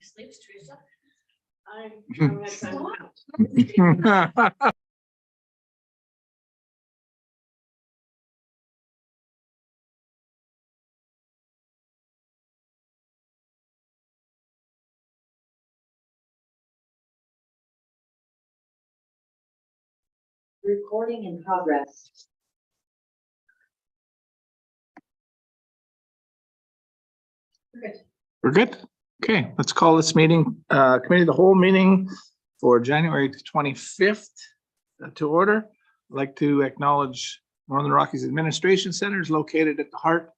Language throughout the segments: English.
Sleeps, Teresa. I'm Recording in progress. We're good. Okay, let's call this meeting, committee of the whole meeting for January 25th to order. I'd like to acknowledge Northern Rockies Administration Center is located at the heart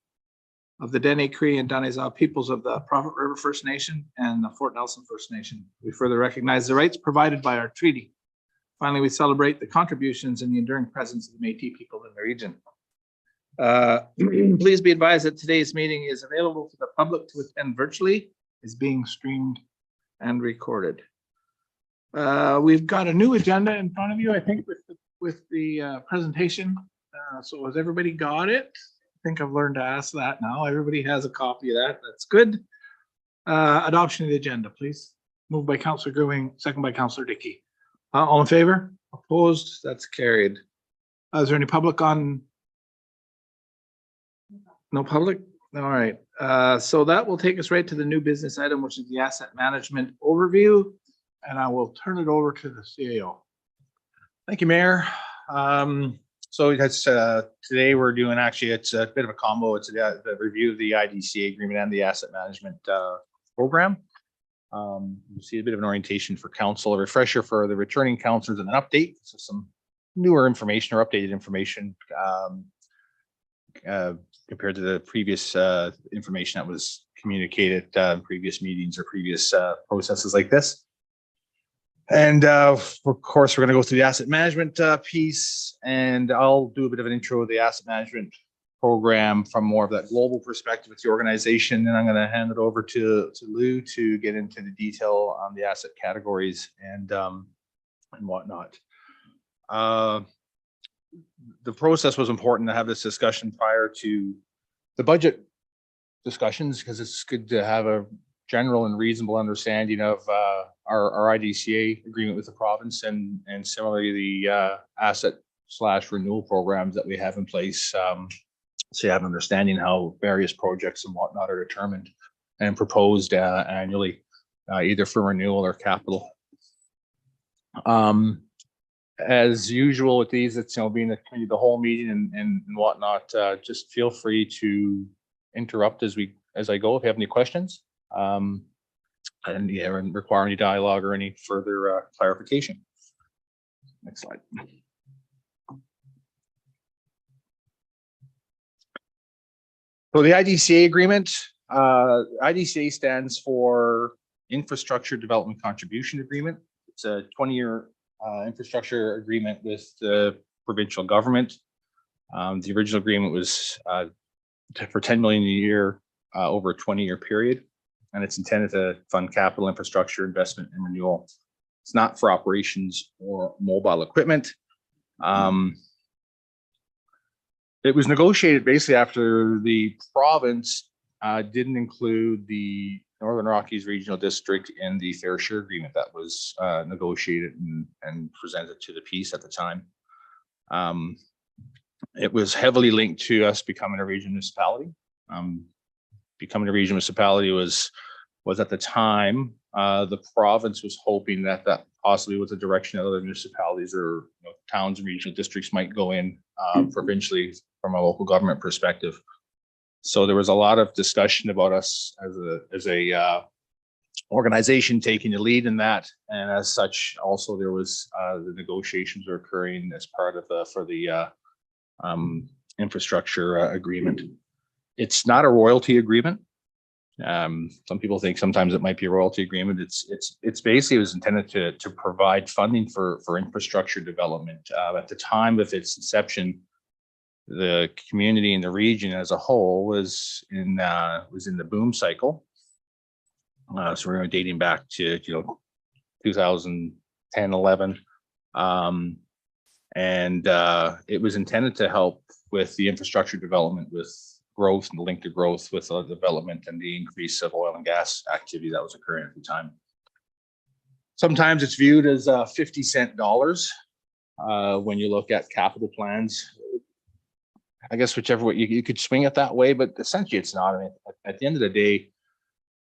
of the Dene Cree and Danezau peoples of the Prophet River First Nation and the Fort Nelson First Nation. We further recognize the rights provided by our treaty. Finally, we celebrate the contributions and the enduring presence of the Métis people in the region. Please be advised that today's meeting is available to the public to attend virtually, is being streamed and recorded. We've got a new agenda in front of you, I think, with the presentation. So has everybody got it? I think I've learned to ask that now. Everybody has a copy of that. That's good. Adoption of the agenda, please. Moved by Councillor Goodwin, second by Councillor Dickey. All in favor? Opposed? That's carried. Is there any public on? No public? All right. So that will take us right to the new business item, which is the asset management overview. And I will turn it over to the CAO. Thank you, Mayor. So that's today we're doing, actually, it's a bit of a combo. It's the review of the IDC agreement and the asset management program. You see a bit of an orientation for council, a refresher for the returning councilors, and an update. So some newer information or updated information compared to the previous information that was communicated in previous meetings or previous processes like this. And of course, we're going to go through the asset management piece, and I'll do a bit of an intro of the asset management program from more of that global perspective with the organization. And I'm going to hand it over to Lou to get into the detail on the asset categories and whatnot. The process was important to have this discussion prior to the budget discussions, because it's good to have a general and reasonable understanding of our IDCA agreement with the province and similarly the asset/renewal programs that we have in place. So you have an understanding how various projects and whatnot are determined and proposed annually, either for renewal or capital. As usual with these, it's being the whole meeting and whatnot. Just feel free to interrupt as I go if you have any questions, and require any dialogue or any further clarification. Next slide. So the IDCA agreement, IDCA stands for Infrastructure Development Contribution Agreement. It's a 20-year infrastructure agreement with the provincial government. The original agreement was for $10 million a year over a 20-year period, and it's intended to fund capital infrastructure investment and renewal. It's not for operations or mobile equipment. It was negotiated basically after the province didn't include the Northern Rockies Regional District in the Fair Share Agreement that was negotiated and presented to the peace at the time. It was heavily linked to us becoming a regional municipality. Becoming a regional municipality was at the time, the province was hoping that possibly was the direction that other municipalities or towns and regional districts might go in provincially from a local government perspective. So there was a lot of discussion about us as a organization taking the lead in that, and as such, also there was the negotiations are occurring as part of the infrastructure agreement. It's not a royalty agreement. Some people think sometimes it might be a royalty agreement. It's basically it was intended to provide funding for infrastructure development. At the time of its inception, the community in the region as a whole was in the boom cycle. So we're dating back to 2010, 11, and it was intended to help with the infrastructure development with growth and linked to growth with development and the increase of oil and gas activity that was occurring at the time. Sometimes it's viewed as 50-cent dollars when you look at capital plans. I guess whichever way you could swing it that way, but essentially it's not. I mean, at the end of the day,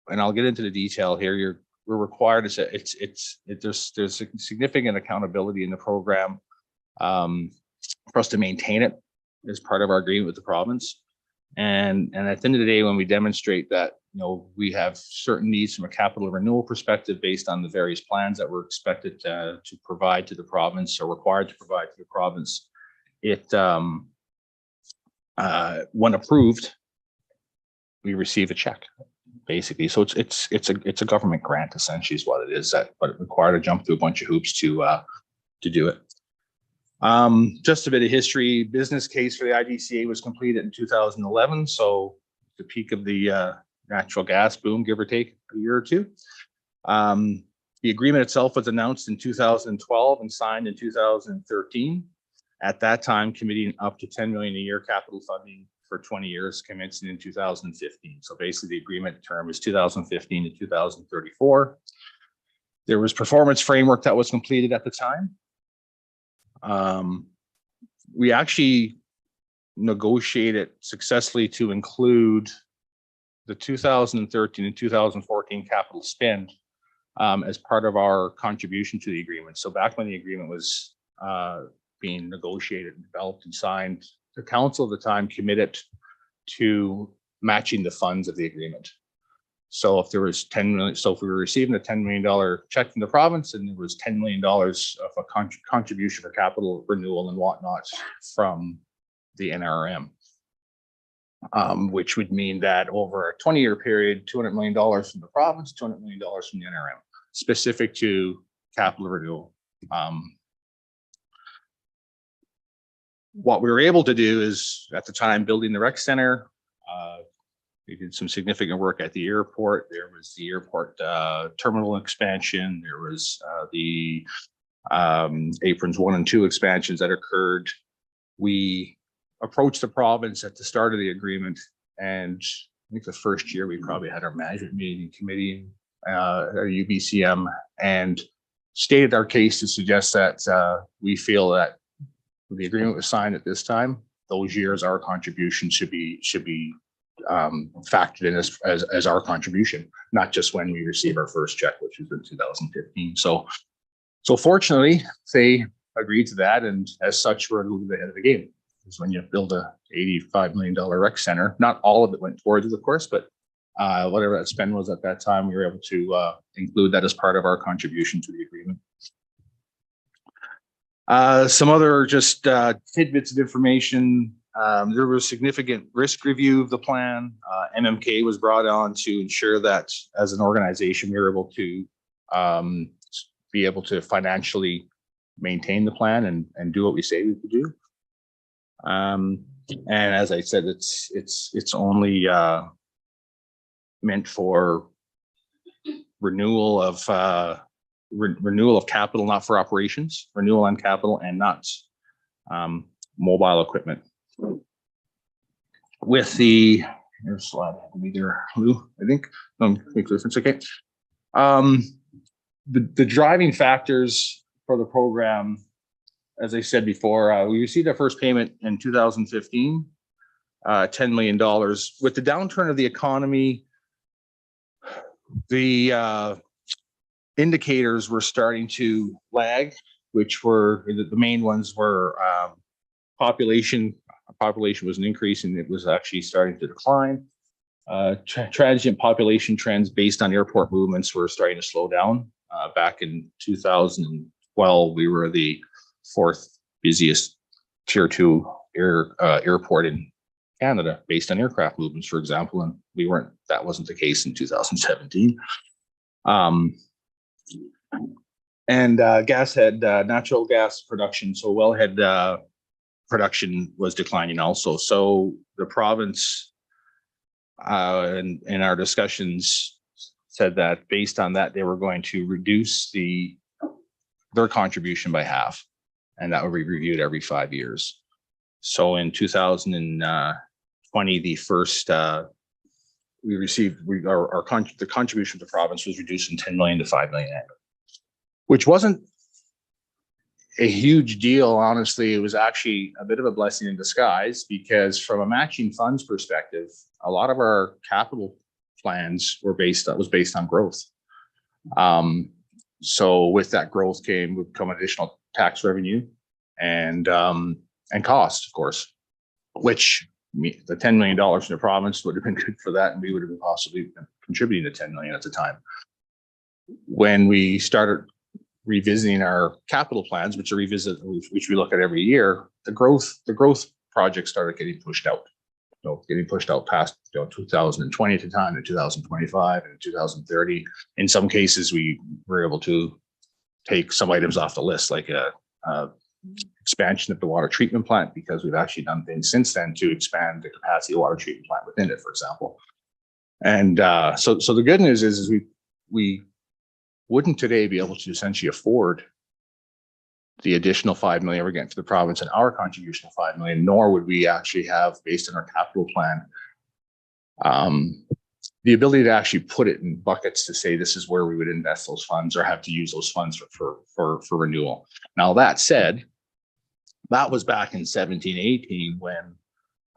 and I'll get into the detail here, we're required to say there's significant accountability in the program for us to maintain it as part of our agreement with the province. And at the end of the day, when we demonstrate that, we have certain needs from a capital renewal perspective based on the various plans that we're expected to provide to the province or required to provide to the province, it when approved, we receive a check, basically. So it's a government grant, essentially, is what it is. But it required to jump through a bunch of hoops to do it. Just a bit of history. Business case for the IDCA was completed in 2011, so the peak of the natural gas boom, give or take a year or two. The agreement itself was announced in 2012 and signed in 2013. At that time, committing up to $10 million a year capital funding for 20 years, commencing in 2015. So basically, the agreement term is 2015 to 2034. There was performance framework that was completed at the time. We actually negotiated successfully to include the 2013 and 2014 capital spend as part of our contribution to the agreement. So back when the agreement was being negotiated and developed and signed, the council at the time committed to matching the funds of the agreement. So if there was 10 million, so if we were receiving a $10 million check from the province and there was $10 million of a contribution for capital renewal and whatnot from the NRM, which would mean that over a 20-year period, $200 million from the province, $200 million from the NRM, specific to capital renewal. What we were able to do is, at the time, building the rec center. We did some significant work at the airport. There was the airport terminal expansion. There was the aprons 1 and 2 expansions that occurred. We approached the province at the start of the agreement, and I think the first year we probably had our management meeting committee at UBCM and stated our case to suggest that we feel that the agreement was signed at this time, those years our contribution should be factored in as our contribution, not just when we receive our first check, which was in 2015. So fortunately, they agreed to that, and as such, we're a little bit ahead of the game. Because when you build a $85 million rec center, not all of it went towards it, of course, but whatever that spend was at that time, we were able to include that as part of our contribution to the agreement. Some other just tidbits of information. There was significant risk review of the plan. MMK was brought on to ensure that as an organization, we were able to be able to financially maintain the plan and do what we say we could do. And as I said, it's only meant for renewal of capital, not for operations, renewal on capital and not mobile equipment. With the, here's a slide, there, Lou, I think, makes a difference, okay. The driving factors for the program, as I said before, we received our first payment in 2015, $10 million. With the downturn of the economy, the indicators were starting to lag, which were, the main ones were population was an increase and it was actually starting to decline. Transient population trends based on airport movements were starting to slow down. Back in 2012, we were the 4th busiest tier 2 airport in Canada based on aircraft movements, for example, and that wasn't the case in 2017. And natural gas production, so wellhead production was declining also. So the province in our discussions said that based on that, they were going to reduce their contribution by half, and that would be reviewed every 5 years. So in 2020, 20, the first, we received, the contribution to the province was reduced from 10 million to 5 million annually, which wasn't a huge deal. Honestly, it was actually a bit of a blessing in disguise, because from a matching funds perspective, a lot of our capital plans were based on growth. So with that growth would come additional tax revenue and cost, of course, which the $10 million in the province would have been good for that, and we would have been possibly contributing to 10 million at the time. When we started revisiting our capital plans, which we look at every year, the growth projects started getting pushed out. So getting pushed out past 2020 at the time, to 2025 and 2030. In some cases, we were able to take some items off the list, like a expansion of the water treatment plant, because we've actually done things since then to expand the capacity of the water treatment plant within it, for example. And so the good news is we wouldn't today be able to essentially afford the additional 5 million we're getting for the province and our contribution of 5 million, nor would we actually have, based on our capital plan, the ability to actually put it in buckets to say this is where we would invest those funds or have to use those funds for renewal. Now, that said, that was back in 17-18 when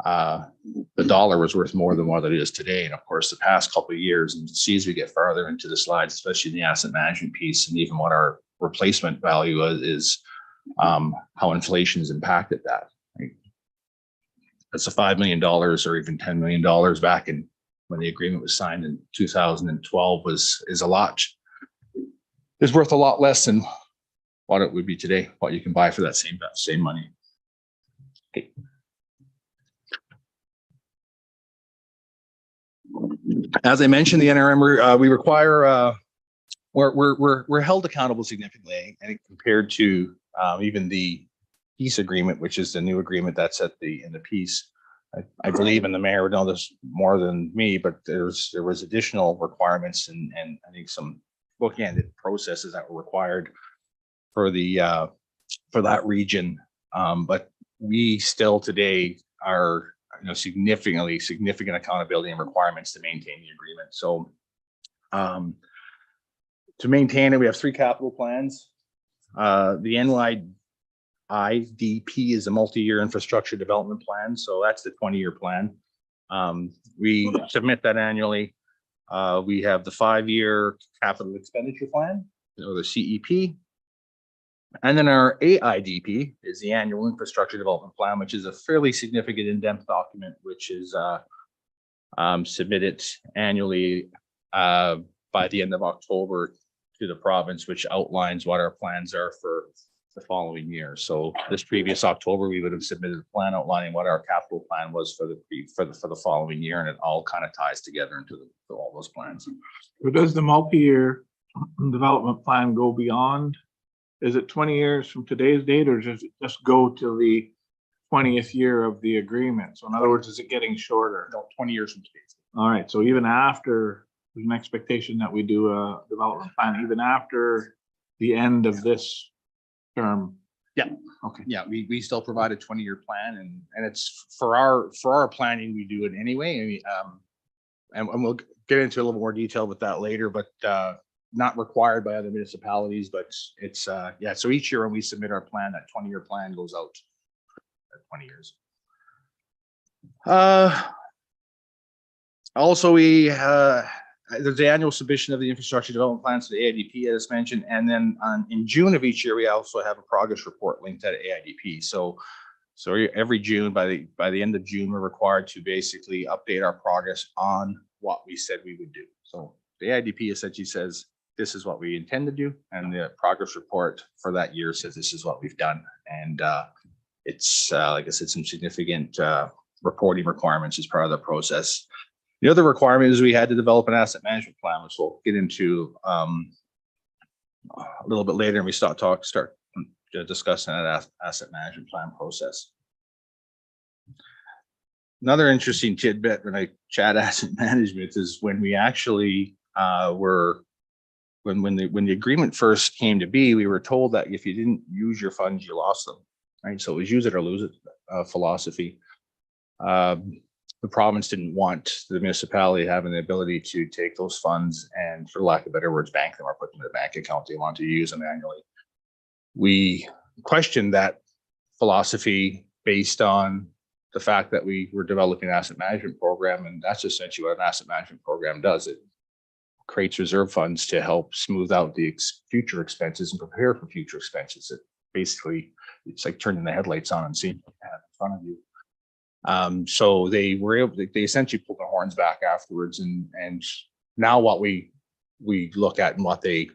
the dollar was worth more than what it is today. And of course, the past couple of years, and see as we get farther into the slides, especially the asset management piece, and even what our replacement value is, how inflation has impacted that. Right? That's a $5 million or even $10 million back in when the agreement was signed in 2012 is worth a lot less than what it would be today, what you can buy for that same money. Okay. As I mentioned, the NRM, we require, we're held accountable significantly, and compared to even the peace agreement, which is the new agreement that's in the peace. I believe, and the mayor would know this more than me, but there was additional requirements and I think some bookended processes that were required for for that region. But we still today are significant accountability and requirements to maintain the agreement. So to maintain it, we have 3 capital plans. The IDP is a multi-year infrastructure development plan. So that's the 20-year plan. We submit that annually. We have the 5-year capital expenditure plan, or the CEP. And then our AIDP is the annual infrastructure development plan, which is a fairly significant in-depth document, which is submitted annually by the end of October to the province, which outlines what our plans are for the following year. So this previous October, we would have submitted a plan outlining what our capital plan was for the following year, and it all kind of ties together into all those plans. So does the multi-year development plan go beyond? Is it 20 years from today's date, or does it just go to the 20th year of the agreement? So in other words, is it getting shorter? No, 20 years from today's date. All right. So even after, there's an expectation that we do a development plan, even after the end of this term. Yeah. Okay. Yeah, we still provide a 20-year plan, and it's for our planning, we do it anyway. I mean, and we'll get into a little more detail with that later, but not required by other municipalities, but it's yeah. So each year when we submit our plan, that 20-year plan goes out at 20 years. Also, there's the annual submission of the infrastructure development plans to the AIDP, as mentioned, and then in June of each year, we also have a progress report linked to the AIDP. So every June, by the end of June, we're required to basically update our progress on what we said we would do. So the AIDP essentially says this is what we intend to do, and the progress report for that year says this is what we've done. And it's like I said, some significant reporting requirements as part of the process. The other requirement is we had to develop an asset management plan, which we'll get into a little bit later, and we start discussing that asset management plan process. Another interesting tidbit when I chat asset management is when we actually when the agreement first came to be, we were told that if you didn't use your funds, you lost them, right? So it was use it or lose it philosophy. the province didn't want the municipality having the ability to take those funds and, for lack of better words, bank them or put them in a bank account. They want to use them annually. We questioned that philosophy based on the fact that we were developing an asset management program, and that's essentially what an asset management program does. It creates reserve funds to help smooth out the future expenses and prepare for future expenses. It basically, it's like turning the headlights on and seeing what you have in front of you. So they were able to, they essentially pulled their horns back afterwards, and now what we look at and what they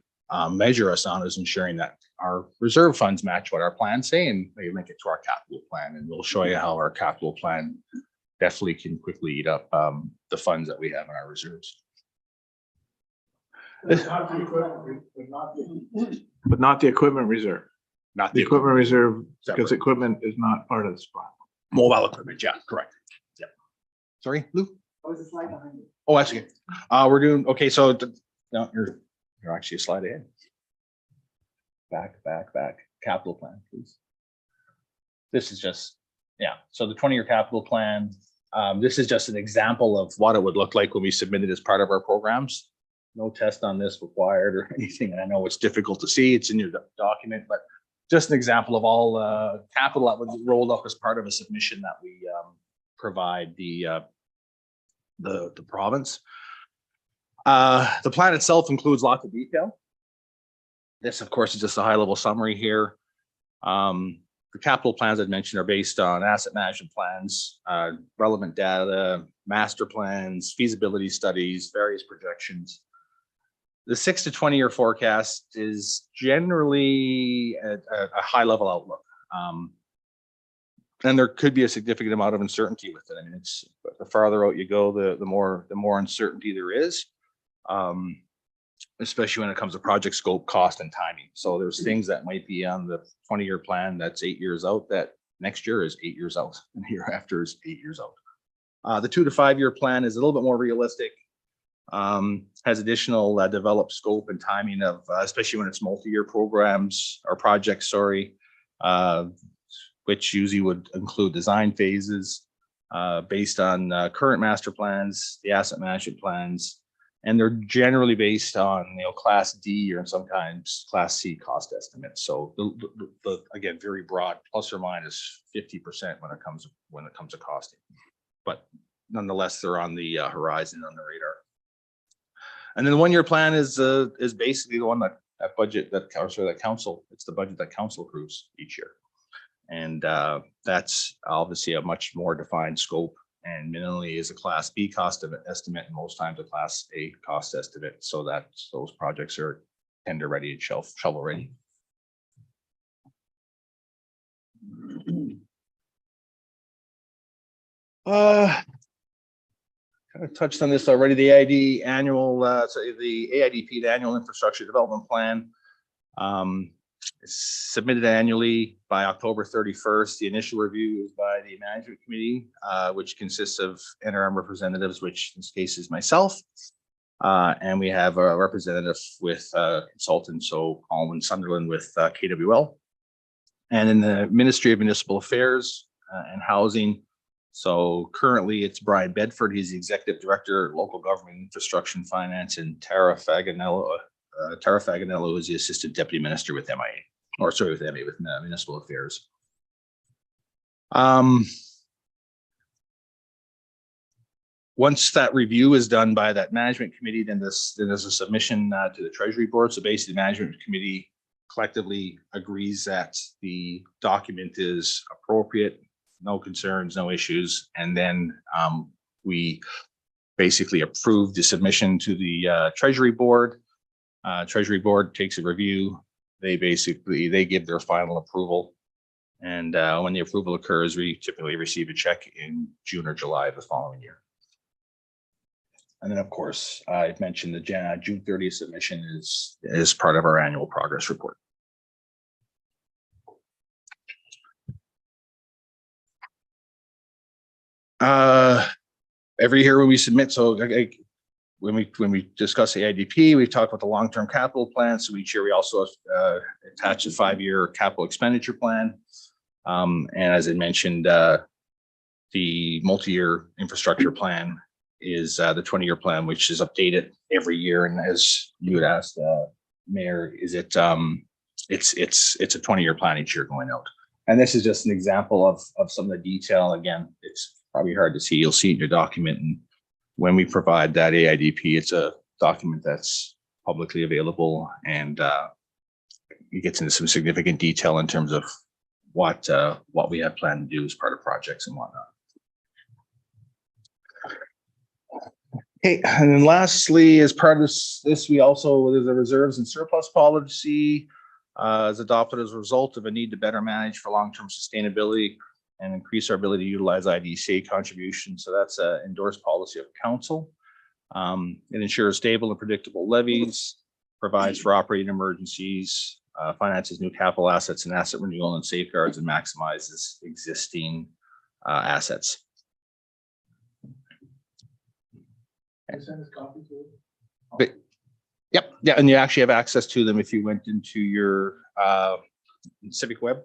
measure us on is ensuring that our reserve funds match what our plans say, and they link it to our capital plan, and we'll show you how our capital plan definitely can quickly eat up the funds that we have in our reserves. But not the equipment reserve. Not The equipment reserve, because Separate. equipment is not part of this plan. Mobile equipment, yeah, correct. Yeah. Sorry, Lou? What was the slide behind you? Oh, that's okay. We're doing, okay, so no, you're actually a slide ahead. Back. Capital plan, please. This is just, yeah, so the 20-year capital plan. This is just an example of what it would look like when we submit it as part of our programs. No test on this required or anything. And I know it's difficult to see, it's in your document, but just an example of all capital that was rolled up as part of a submission that we provide the province. The plan itself includes lots of detail. This, of course, is just a high-level summary here. The capital plans I'd mentioned are based on asset management plans, relevant data, master plans, feasibility studies, various projections. The 6 to 20-year forecast is generally a high-level outlook. And there could be a significant amount of uncertainty with it. I mean, it's the farther out you go, the more uncertainty there is, especially when it comes to project scope, cost, and timing. So there's things that might be on the 20-year plan that's 8 years out that next year is 8 years out, and the year after is 8 years out. The 2 to 5 year plan is a little bit more realistic. Has additional developed scope and timing of, especially when it's multi-year programs or projects, sorry, which usually would include design phases based on current master plans, the asset management plans, and they're generally based on, you know, Class D or sometimes Class C cost estimates. So the again, very broad, plus or minus 50% when it comes to costing, but nonetheless, they're on the horizon, on the radar. And then the 1 year plan is basically the one that council, it's the budget that council approves each year. And that's obviously a much more defined scope, and minimally is a Class B cost estimate, and most times a Class A cost estimate, so that those projects are tender ready and shovel ready. I touched on this already. The AIDP, the annual infrastructure development plan, is submitted annually by October 31st. The initial review is by the management committee, which consists of interim representatives, which in this case is myself, and we have a representative with consultants, so Alwyn Sunderland with KWL, and in the Ministry of Municipal Affairs and Housing. So currently it's Brian Bedford. He's the Executive Director, Local Government Infrastructure and Finance, and Tara Faganello is the Assistant Deputy Minister with with Municipal Affairs. Once that review is done by that management committee, then there's a submission to the Treasury Board. So basically the management committee collectively agrees that the document is appropriate, no concerns, no issues. And then we basically approve the submission to the Treasury Board. Treasury Board takes a review. They give their final approval. And when the approval occurs, we typically receive a check in June or July of the following year. And then, of course, I've mentioned the June 30th submission is part of our annual progress report. Every year when we submit, so when we discuss the IDP, we talk about the long-term capital plan. So each year we also attach a 5-year capital expenditure plan. And as I mentioned, the multi-year infrastructure plan is the 20-year plan, which is updated every year. And as you had asked, Mayor, is it it's a 20-year plan each year going out. And this is just an example of some of the detail. Again, it's probably hard to see. You'll see it in your document. And when we provide that AIDP, it's a document that's publicly available, and it gets into some significant detail in terms of what we have planned to do as part of projects and whatnot. Okay, and then lastly, as part of this, we also, there's a reserves and surplus policy is adopted as a result of a need to better manage for long-term sustainability and increase our ability to utilize IDC contributions. So that's an endorsed policy of council. It ensures stable and predictable levies, provides for operating emergencies, finances new capital assets and asset renewal, and safeguards and maximizes existing assets. But, yep, yeah, and you actually have access to them if you went into your Civic Web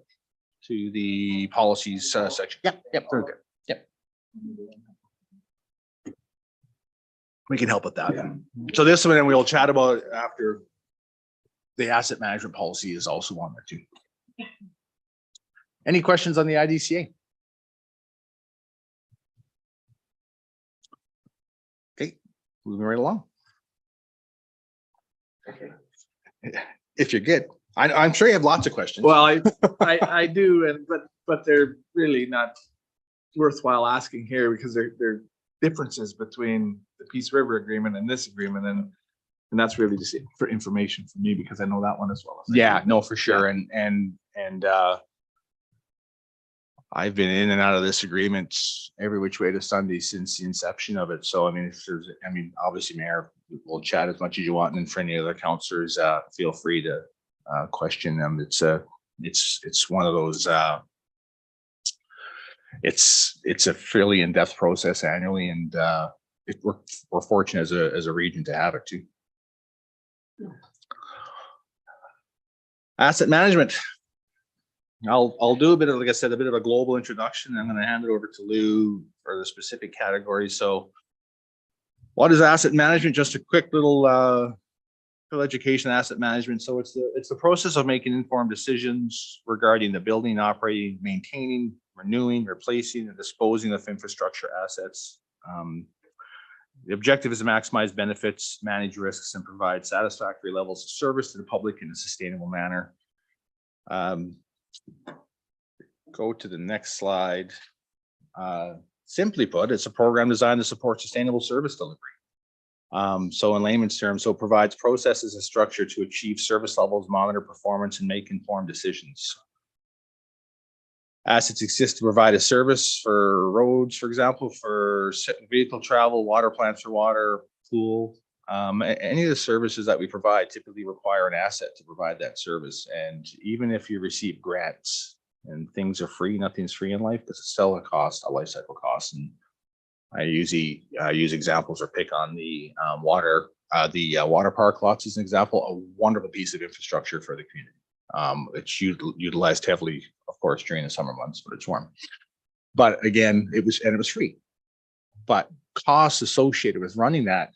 to the policies section. Yep, they're there. Yep. We can help with that. Yeah. So this one, and we'll chat about it after. The asset management policy is also on there too. Any questions on the IDCA? Okay, moving right along. Okay. If you're good, I'm sure you have lots of questions. Well, I do, and but they're really not worthwhile asking here because they're differences between the Peace River Agreement and this agreement, and that's really just for information for me because I know that one as well. Yeah, no, for sure. And I've been in and out of this agreement every which way to Sunday since the inception of it. So I mean, if there's, I mean, obviously, Mayor, we'll chat as much as you want, and for any other councillors, feel free to question them. It's one of those. It's a fairly in-depth process annually, and we're fortunate as a region to have it too. Asset management. I'll do a bit of, like I said, a bit of a global introduction. I'm going to hand it over to Lou for the specific categories. So what is asset management? Just a quick little education asset management. So it's the process of making informed decisions regarding the building, operating, maintaining, renewing, replacing, and disposing of infrastructure assets. The objective is to maximize benefits, manage risks, and provide satisfactory levels of service to the public in a sustainable manner. Go to the next slide. Simply put, it's a program designed to support sustainable service delivery. So in layman's terms, so it provides processes and structure to achieve service levels, monitor performance, and make informed decisions. Assets exist to provide a service for roads, for example, for vehicle travel, water plants for water, pool. Any of the services that we provide typically require an asset to provide that service. And even if you receive grants and things are free, nothing's free in life, because it's still a cost, a life cycle cost. And I usually use examples or pick on the water park lots as an example, a wonderful piece of infrastructure for the community. It's utilized heavily, of course, during the summer months, but it's warm. But again, it was free. But costs associated with running that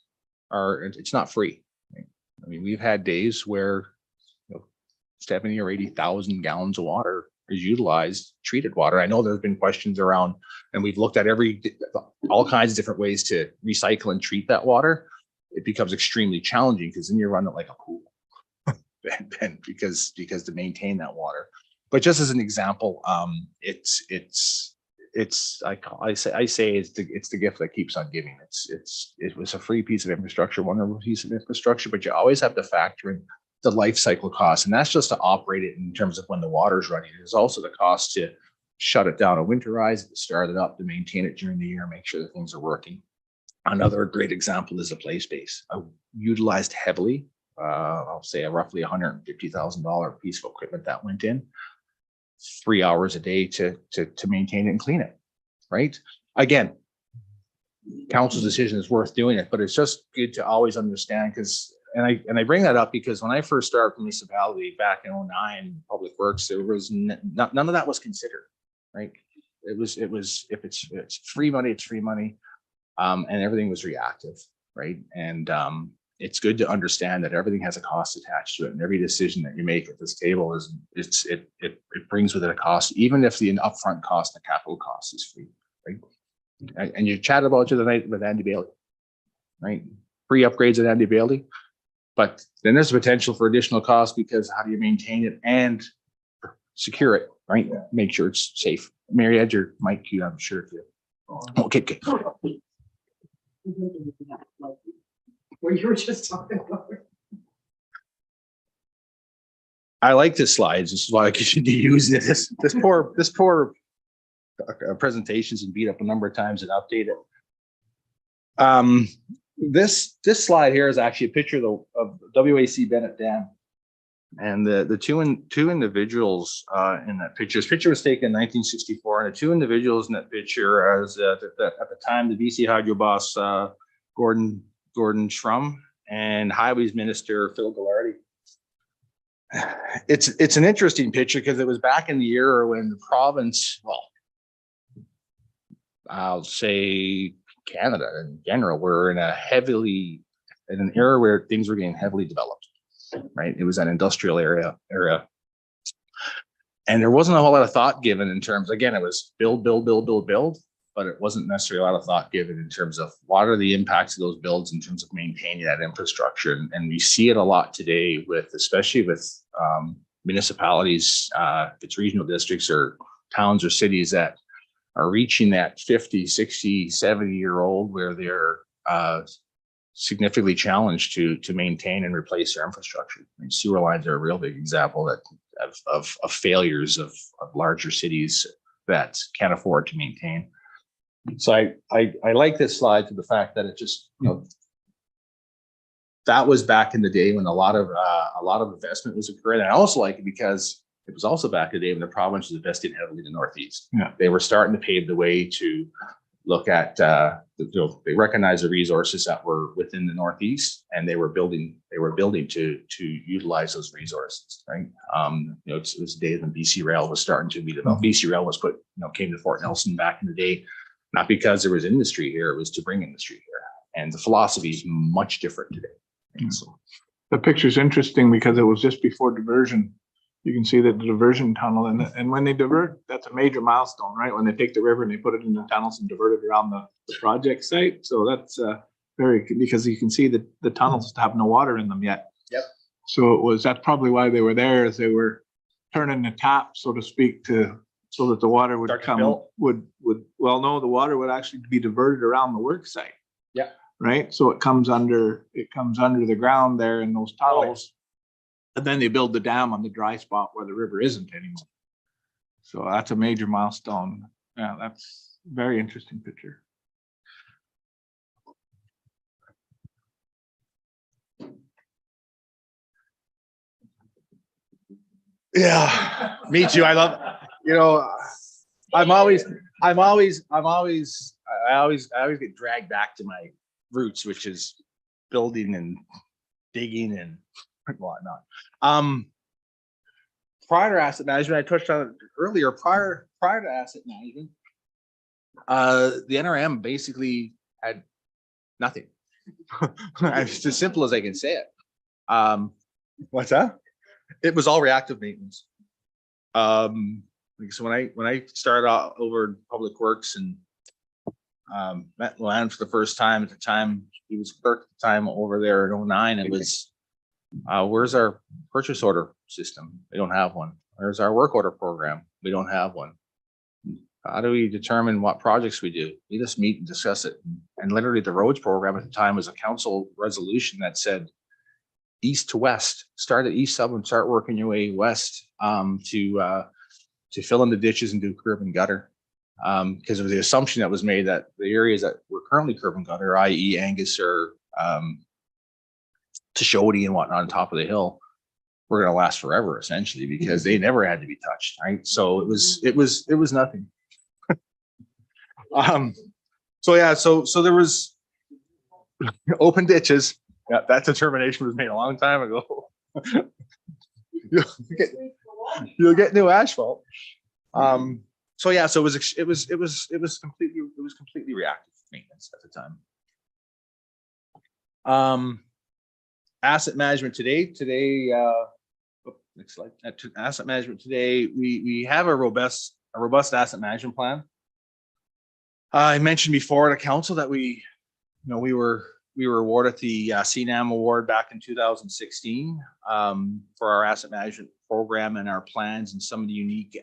it's not free. I mean, we've had days where 70 or 80,000 gallons of water is utilized, treated water. I know there's been questions around, and we've looked at all kinds of different ways to recycle and treat that water. It becomes extremely challenging because then you run it like a pool. And because to maintain that water. But just as an example, I say it's the gift that keeps on giving. It was a free piece of infrastructure, wonderful piece of infrastructure, but you always have to factor in the life cycle costs, and that's just to operate it in terms of when the water's running. There's also the cost to shut it down and winterize it, to start it up, to maintain it during the year, make sure that things are working. Another great example is the play space. Utilized heavily. I'll say a roughly $150,000 piece of equipment that went in, 3 hours a day to maintain it and clean it, right? Again, council's decision is worth doing it, but it's just good to always understand, because, and I bring that up because when I first started municipality back in 2009, public works, there was none of that was considered, right? if it's free money, it's free money. And everything was reactive, right? And it's good to understand that everything has a cost attached to it, and every decision that you make at this table it brings with it a cost, even if the upfront cost, the capital cost is free, right? And you chatted about it the night with Andy Bailey, right? Free upgrades at Andy Bailey, but then there's potential for additional costs because how do you maintain it and secure it, right? Make sure it's safe. Mary, had your mic, I'm sure if you. Okay. Where you were just talking about. I like this slides. This is why I continue to use it. This poor presentation's been beat up a number of times and updated. This slide here is actually a picture of WAC Bennett Dam, and the two individuals in that picture. This picture was taken in 1964, and the two individuals in that picture, as at the time, the BC Hydro boss Gordon Shrum and Highways Minister Phil Gillardy. It's an interesting picture because it was back in the era when the province, well, I'll say Canada in general, were in an era where things were getting heavily developed, right? It was an industrial area. And there wasn't a whole lot of thought given in terms, again, it was build, but it wasn't necessarily a lot of thought given in terms of what are the impacts of those builds in terms of maintaining that infrastructure. And we see it a lot today especially with municipalities, if it's regional districts or towns or cities that are reaching that 50, 60, 70-year-old where they're significantly challenged to maintain and replace their infrastructure. I mean, sewer lines are a real big example of failures of larger cities that can't afford to maintain. So I like this slide to the fact that it just, that was back in the day when a lot of investment was occurring. And I also like it because it was also back in the day when the province was investing heavily in the Northeast. Yeah. They were starting to pave the way to look at, they recognized the resources that were within the Northeast, and they were building to utilize those resources, right? It was the days when BC Rail was starting to be developed. BC Rail was came to Fort Nelson back in the day, not because there was industry here, it was to bring industry here. And the philosophy is much different today. Right? So the picture's interesting because it was just before diversion. You can see that the diversion tunnel, and when they divert, that's a major milestone, right? When they take the river and they put it in the tunnels and divert it around the project site. So that's because you can see that the tunnels have no water in them yet. Yep. So that's probably why they were there, as they were turning the tap, so to speak, so that the water would the water would actually be diverted around the work site. Yeah. Right. So it comes under the ground there in those tunnels. And then they build the dam on the dry spot where the river isn't anymore. So that's a major milestone. Yeah, that's a very interesting picture. Yeah, me too. I love, I always get dragged back to my roots, which is building and digging and whatnot. Prior to asset management, I touched on it earlier. Prior to asset management, the NRM basically had nothing. It's as simple as I can say it. What's that? It was all reactive maintenance. So when I started out over in Public Works and met Luann for the first time, at the time he was clerk at the time over there in 09, it was where's our purchase order system? We don't have one. Where's our work order program? We don't have one. How do we determine what projects we do? We just meet and discuss it. And literally the roads program at the time was a council resolution that said east to west, start at East Sub and start working your way west to fill in the ditches and do curb and gutter. Because of the assumption that was made that the areas that were currently curb and gutter, i.e. Angus or Tashodi and whatnot on top of the hill, were going to last forever essentially because they never had to be touched, right? So it was nothing. So there was open ditches. Yeah, that determination was made a long time ago. You'll get new asphalt. So yeah, so it was completely reactive maintenance at the time. Asset management today, next slide. Asset management today, we have a robust asset management plan. I mentioned before at council that we were awarded the CNAM award back in 2016 for our asset management program and our plans and some of the unique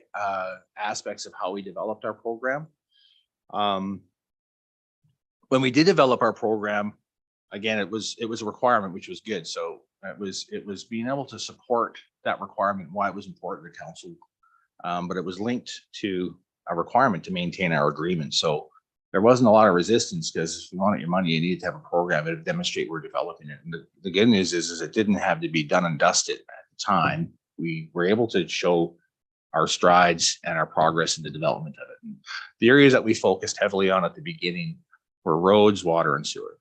aspects of how we developed our program. When we did develop our program, again, it was a requirement, which was good. So it was being able to support that requirement, why it was important to council, but it was linked to a requirement to maintain our agreement. So there wasn't a lot of resistance, because if you wanted your money, you needed to have a program that would demonstrate we're developing it. And the good news is it didn't have to be done and dusted at the time. We were able to show our strides and our progress in the development of it. And the areas that we focused heavily on at the beginning were roads, water, and sewer.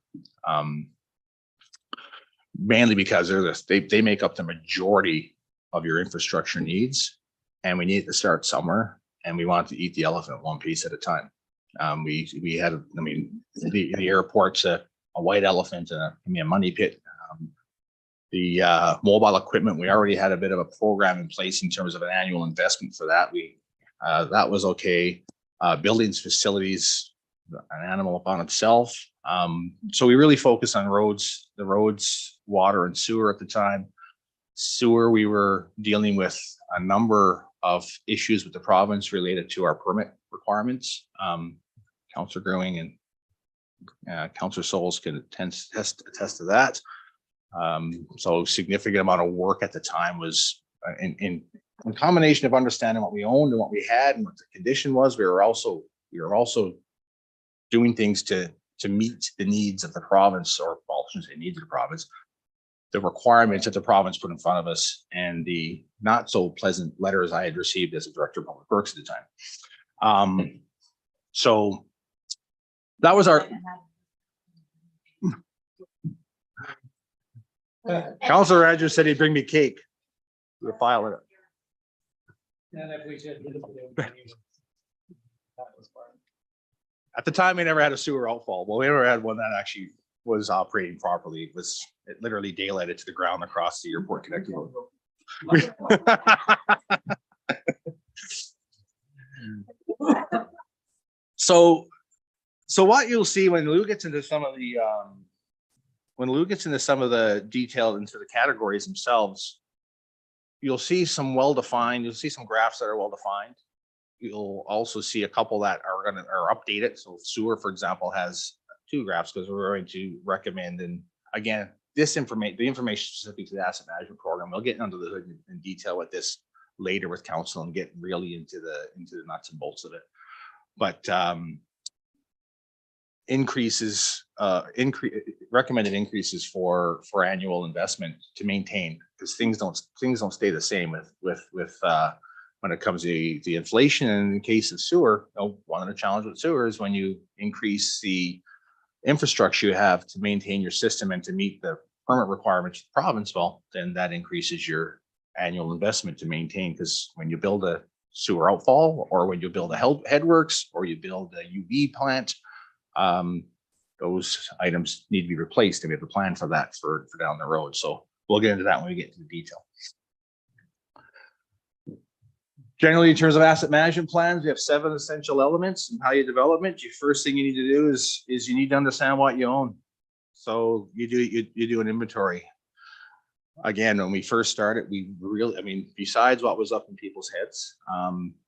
Mainly because they make up the majority of your infrastructure needs, and we need to start somewhere, and we want to eat the elephant one piece at a time. We had, I mean, the airport's a white elephant and a money pit. The mobile equipment, we already had a bit of a program in place in terms of an annual investment for that. That was okay. Buildings, facilities, an animal upon itself. So we really focused on the roads, water, and sewer at the time. Sewer, we were dealing with a number of issues with the province related to our permit requirements. Councillor Grewing and Councillor Souls can attest to that. So significant amount of work at the time was in combination of understanding what we owned and what we had and what the condition was. We were also doing things to meet the needs of the province, or well, I shouldn't say needs of the province, the requirements that the province put in front of us, and the not so pleasant letters I had received as a director of public works at the time. So that was our Councillor Rogers said he'd bring me cake. We'll file it. And if we should. At the time, we never had a sewer outfall. Well, we never had one that actually was operating properly. It literally daylighted to the ground across the airport connecting road. So what you'll see when Lou gets into some of the detail into the categories themselves, you'll see some well-defined. You'll see some graphs that are well-defined. You'll also see a couple that are updated. So sewer, for example, has 2 graphs because we're going to recommend, and again, the information specific to the asset management program. We'll get under the hood in detail with this later with council and get really into the nuts and bolts of it. But recommended increases for annual investment to maintain, because things don't stay the same with when it comes to the inflation. And in the case of sewer, one of the challenges with sewer is when you increase the infrastructure you have to maintain your system and to meet the permit requirements of the province, well, then that increases your annual investment to maintain. Because when you build a sewer outfall, or when you build a headworks, or you build a UV plant, those items need to be replaced, and we have a plan for that for down the road. So we'll get into that when we get into the detail. Generally, in terms of asset management plans, we have 7 essential elements and how you develop it. The first thing you need to do is you need to understand what you own. So you do an inventory. Again, when we first started, besides what was up in people's heads,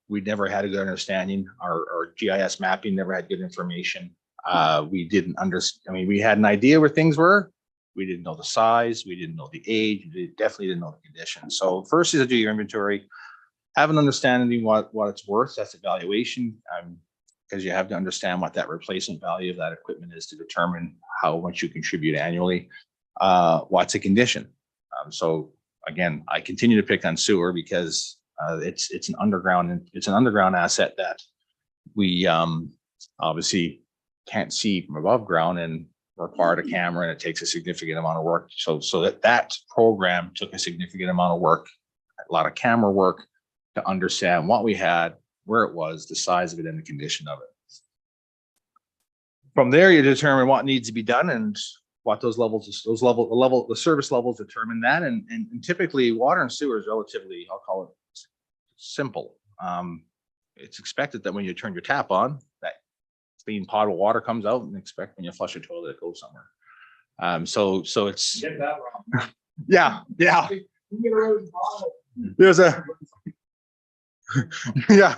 we never had a good understanding. Our GIS mapping never had good information. We didn't understand. We had an idea where things were. We didn't know the size. We didn't know the age. We definitely didn't know the condition. So first is to do your inventory. Have an understanding what it's worth. That's evaluation, because you have to understand what that replacement value of that equipment is to determine how much you contribute annually. What's the condition? So again, I continue to pick on sewer because it's an underground asset that we obviously can't see from above ground and required a camera, and it takes a significant amount of work. So that program took a significant amount of work, a lot of camera work, to understand what we had, where it was, the size of it, and the condition of it. From there, you determine what needs to be done and what those levels, the service levels determine that. And typically water and sewer is relatively, I'll call it simple. It's expected that when you turn your tap on, that clean potable water comes out, and expect when you flush a toilet, it goes somewhere. So it's, Get that wrong. yeah. There's a, yeah.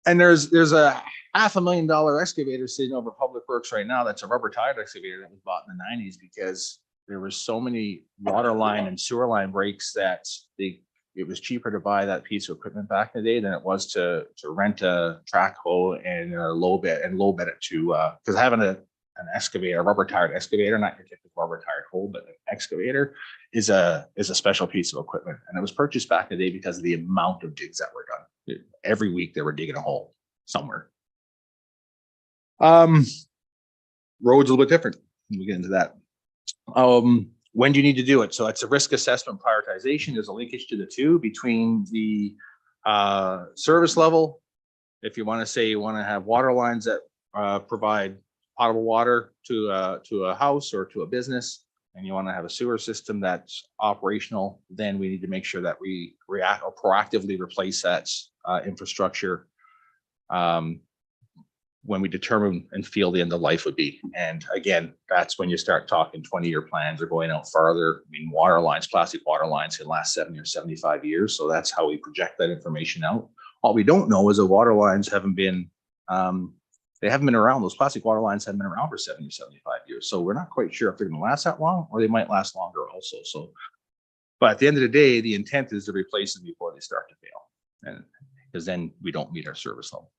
And there's a $500,000 excavator sitting over Public Works right now. That's a rubber tired excavator that was bought in the 90s because there was so many water line and sewer line breaks that it was cheaper to buy that piece of equipment back in the day than it was to rent a track hoe and a low bed it to, because having an excavator, a rubber tired excavator, not your typical rubber tired hoe, but an excavator is a special piece of equipment. And it was purchased back in the day because of the amount of digs that were done. Every week they were digging a hole somewhere. Roads a little bit different. We'll get into that. When do you need to do it? So it's a risk assessment prioritization. There's a linkage to the two between the service level. If you want to say you want to have water lines that provide potable water to a house or to a business, and you want to have a sewer system that's operational, then we need to make sure that we react or proactively replace that infrastructure when we determine and feel the end of life would be. And again, that's when you start talking 20-year plans or going out farther. I mean, water lines, plastic water lines can last 70 or 75 years. So that's how we project that information out. All we don't know is the water lines haven't been, they haven't been around. Those plastic water lines haven't been around for 70 or 75 years. So we're not quite sure if they're going to last that long, or they might last longer also. So, but at the end of the day, the intent is to replace them before they start to fail. And because then we don't meet our service level.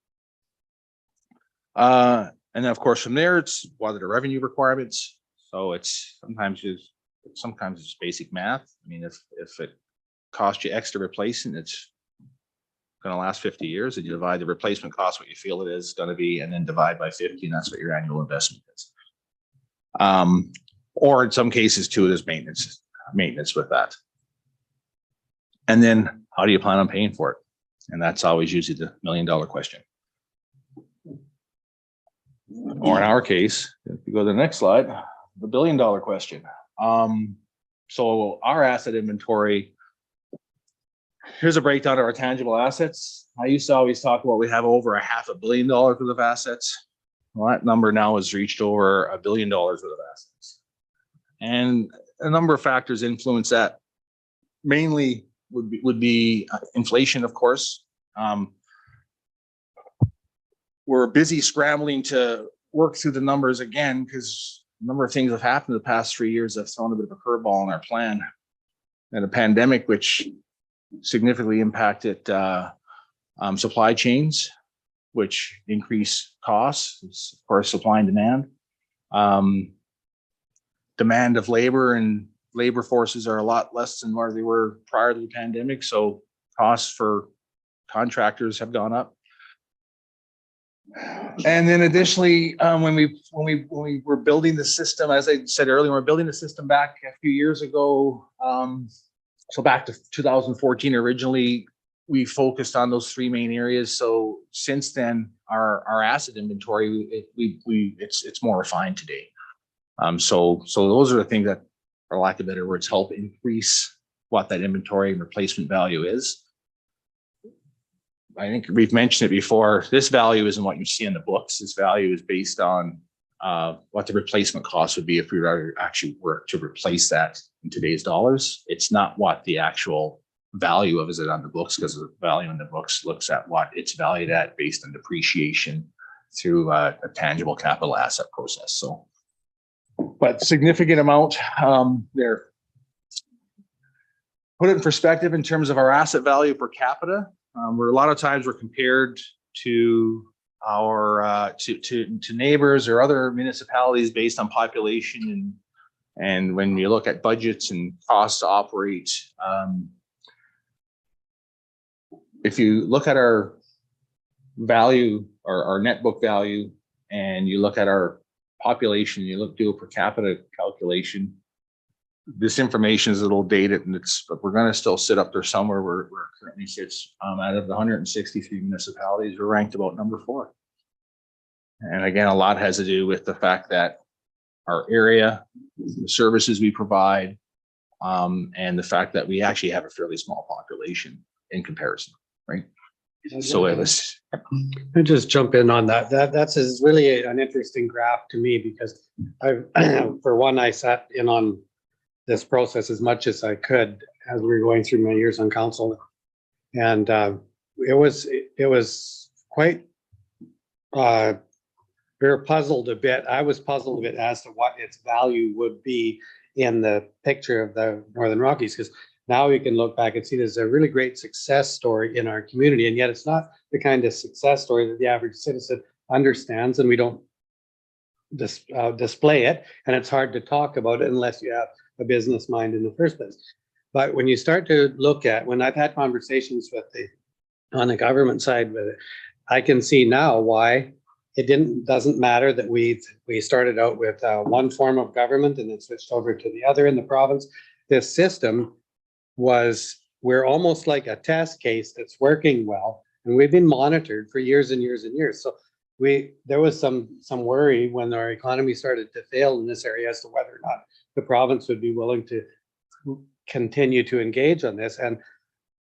And then of course from there, it's what are the revenue requirements. So it's sometimes it's basic math. I mean, if it costs you extra replacing, it's going to last 50 years, and you divide the replacement cost, what you feel it is going to be, and then divide by 50, and that's what your annual investment is. Or in some cases too, there's maintenance with that. And then how do you plan on paying for it? And that's always usually the $1 million question. Or in our case, if you go to the next slide, the $1 billion question. So our asset inventory, here's a breakdown of our tangible assets. I used to always talk about we have over $500 million worth of assets. Well, that number now has reached over $1 billion worth of assets. And a number of factors influence that. Mainly would be inflation, of course. We're busy scrambling to work through the numbers again because a number of things have happened in the past 3 years that have thrown a bit of a curveball in our plan. And a pandemic, which significantly impacted supply chains, which increase costs, it's, of course, supply and demand. Demand of labor and labor forces are a lot less than where they were prior to the pandemic. So costs for contractors have gone up. And then additionally, when we were building the system, as I said earlier, we're building the system back a few years ago. So back to 2014, originally, we focused on those three main areas. So since then, our asset inventory, it's more refined today. So those are the things that, for lack of better words, help increase what that inventory and replacement value is. I think we've mentioned it before. This value isn't what you see in the books. This value is based on what the replacement cost would be if we were actually to replace that in today's dollars. It's not what the actual value of is it on the books, because the value in the books looks at what it's valued at based on depreciation through a tangible capital asset process. So, but significant amount there. Put it in perspective in terms of our asset value per capita. Where a lot of times we're compared to our to neighbors or other municipalities based on population, and when you look at budgets and costs to operate, if you look at our value or our net book value, and you look at our population, you do a per capita calculation, this information is a little dated and but we're going to still sit up there somewhere where it currently sits. Out of the 163 municipalities, we're ranked about number 4. And again, a lot has to do with the fact that our area, the services we provide, and the fact that we actually have a fairly small population in comparison, right? So it was. I'll just jump in on that. That's really an interesting graph to me because for one, I sat in on this process as much as I could as we were going through my years on council. And it was quite, we were puzzled a bit. I was puzzled a bit as to what its value would be in the picture of the Northern Rockies, because now we can look back and see there's a really great success story in our community, and yet it's not the kind of success story that the average citizen understands, and we don't display it, and it's hard to talk about it unless you have a business mind in the first place. But when you start to look at, when I've had conversations with on the government side with it, I can see now why it doesn't matter that we started out with one form of government and then switched over to the other in the province. This system we're almost like a test case that's working well, and we've been monitored for years and years and years. So there was some worry when our economy started to fail in this area as to whether or not the province would be willing to continue to engage on this. And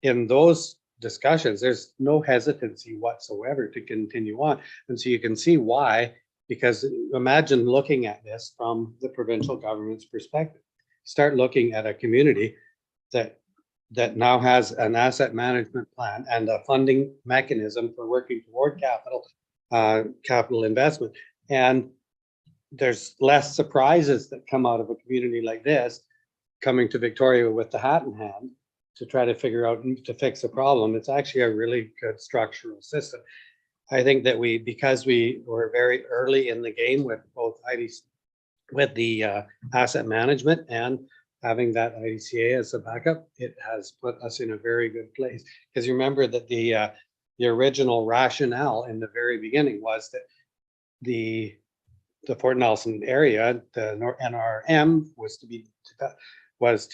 in those discussions, there's no hesitancy whatsoever to continue on. And so you can see why, because imagine looking at this from the provincial government's perspective. Start looking at a community that now has an asset management plan and a funding mechanism for working toward capital investment. And there's less surprises that come out of a community like this coming to Victoria with the hat in hand to try to figure out to fix a problem. It's actually a really good structural system. I think that because we were very early in the game with both IDC, with the asset management and having that IDCA as a backup, it has put us in a very good place. Because you remember that the original rationale in the very beginning was that the Fort Nelson area, the NRM was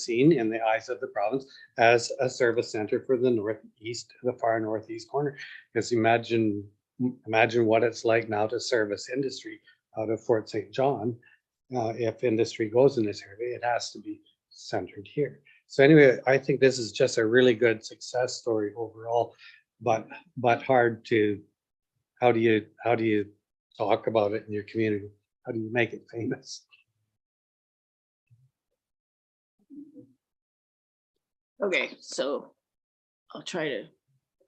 seen in the eyes of the province as a service center for the northeast, the far northeast corner. Because imagine what it's like now to service industry out of Fort St. John. If industry goes in this area, it has to be centered here. So anyway, I think this is just a really good success story overall, but hard to, how do you talk about it in your community? How do you make it famous? Okay, so I'll try to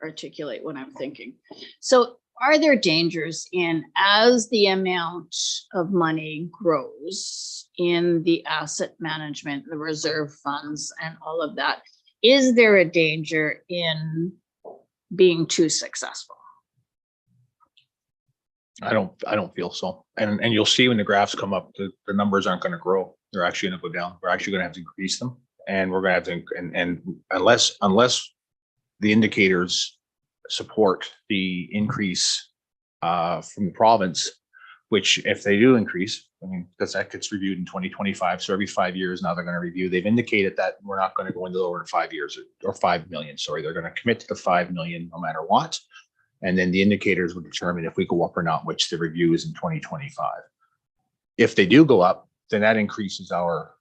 articulate what I'm thinking. So are there dangers in, as the amount of money grows in the asset management, the reserve funds and all of that, is there a danger in being too successful? I don't feel so. And you'll see when the graphs come up, the numbers aren't going to grow. They're actually going to go down. We're actually going to have to increase them. And we're going to have to, and unless the indicators support the increase from the province, which if they do increase, I mean, because that gets reviewed in 2025. So every 5 years now they're going to review. They've indicated that we're not going to go into lower in 5 years or 5 million. Sorry, they're going to commit to the 5 million no matter what. And then the indicators will determine if we go up or not, which the review is in 2025. If they do go up, then that increases our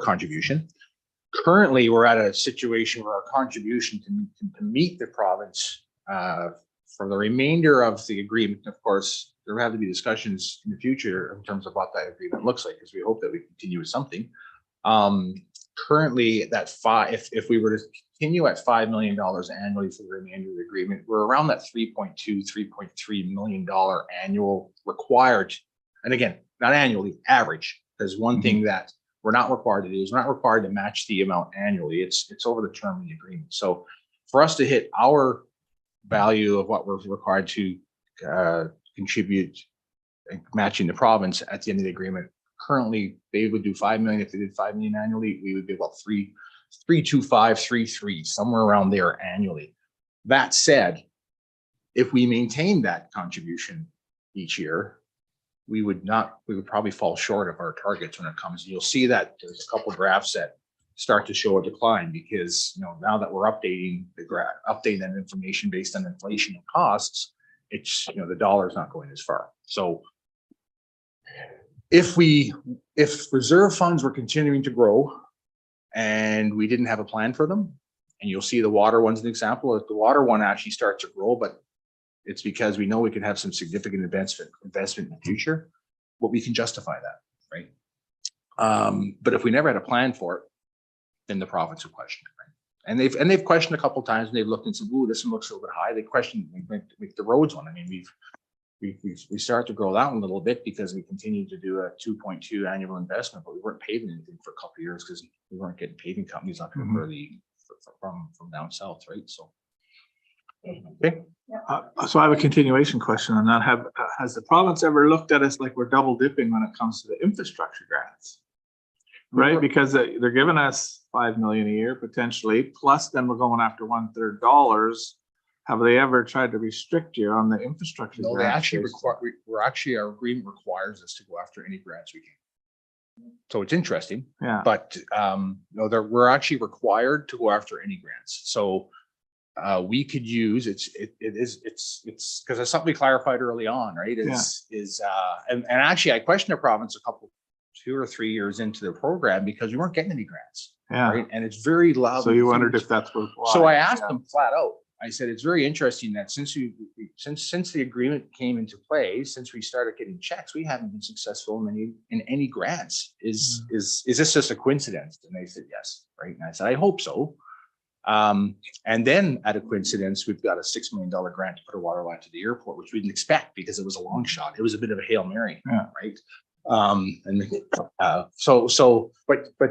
contribution. Currently, we're at a situation where our contribution to meet the province for the remainder of the agreement. Of course, there have to be discussions in the future in terms of what that agreement looks like, because we hope that we continue with something. Currently, if we were to continue at $5 million annually for the remainder of the agreement, we're around that $3.3 million annual required. And again, not annually, average. Because one thing that we're not required to do is we're not required to match the amount annually. It's over the term of the agreement. So for us to hit our value of what we're required to contribute, matching the province at the end of the agreement, currently they would do 5 million. If they did 5 million annually, we would be about 3.25, somewhere around there annually. That said, if we maintain that contribution each year, we would probably fall short of our targets when it comes. You'll see that there's a couple of graphs that start to show a decline because, now that we're updating that information based on inflation and costs, it's, the dollar is not going as far. So if reserve funds were continuing to grow and we didn't have a plan for them, and you'll see the water one's an example, if the water one actually starts to grow, but it's because we know we can have some significant investment in the future, but we can justify that, right? But if we never had a plan for it, then the province would question it, right? And they've questioned a couple of times, and they've looked and said, "Ooh, this one looks a little bit high." They questioned the roads one. I mean, we started to grow that one a little bit because we continued to do a 2.2 annual investment, but we weren't paving anything for a couple of years because we weren't getting paving companies up here from down south, right? So, okay. So I have a continuation question on that. Has the province ever looked at us like we're double dipping when it comes to the infrastructure grants? Right, because they're giving us 5 million a year potentially, plus then we're going after $1/3 dollars. Have they ever tried to restrict you on the infrastructure? No, they actually require. Our agreement requires us to go after any grants we can. So it's interesting. Yeah. But no, we're actually required to go after any grants. So we could use it's because it's something we clarified early on, right? And actually I questioned the province 2 or 3 years into the program because we weren't getting any grants. Yeah. Right. And it's very loud. So you wondered if that's what. So I asked them flat out. I said, it's very interesting that since the agreement came into play, since we started getting checks, we haven't been successful in any grants. Is this just a coincidence? And they said yes, right? And I said, I hope so. And then at a coincidence, we've got a $6 million grant to put a water line to the airport, which we didn't expect because it was a long shot. It was a bit of a Hail Mary, right? But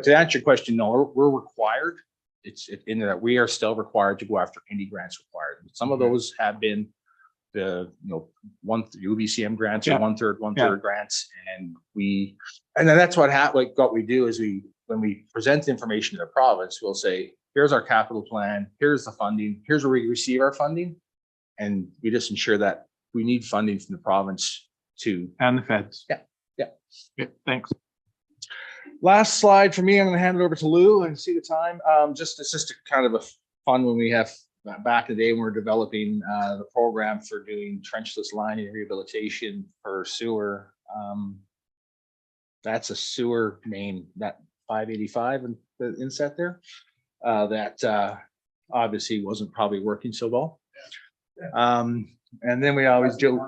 to answer your question, no, we're required. It's in that we are still required to go after any grants required. Some of those have been the UBCM grants or 1/3 grants, and then that's what we do is when we present information to the province, we'll say, here's our capital plan, here's the funding, here's where we receive our funding, and we just ensure that we need funding from the province and the feds. Yeah, thanks. Last slide for me. I'm going to hand it over to Lou and see the time. It's just a kind of a fun when we have back in the day when we're developing the program for doing trenchless lining rehabilitation for sewer. That's a sewer main, that 585 and the inset there that obviously wasn't probably working so well. And then we always joke.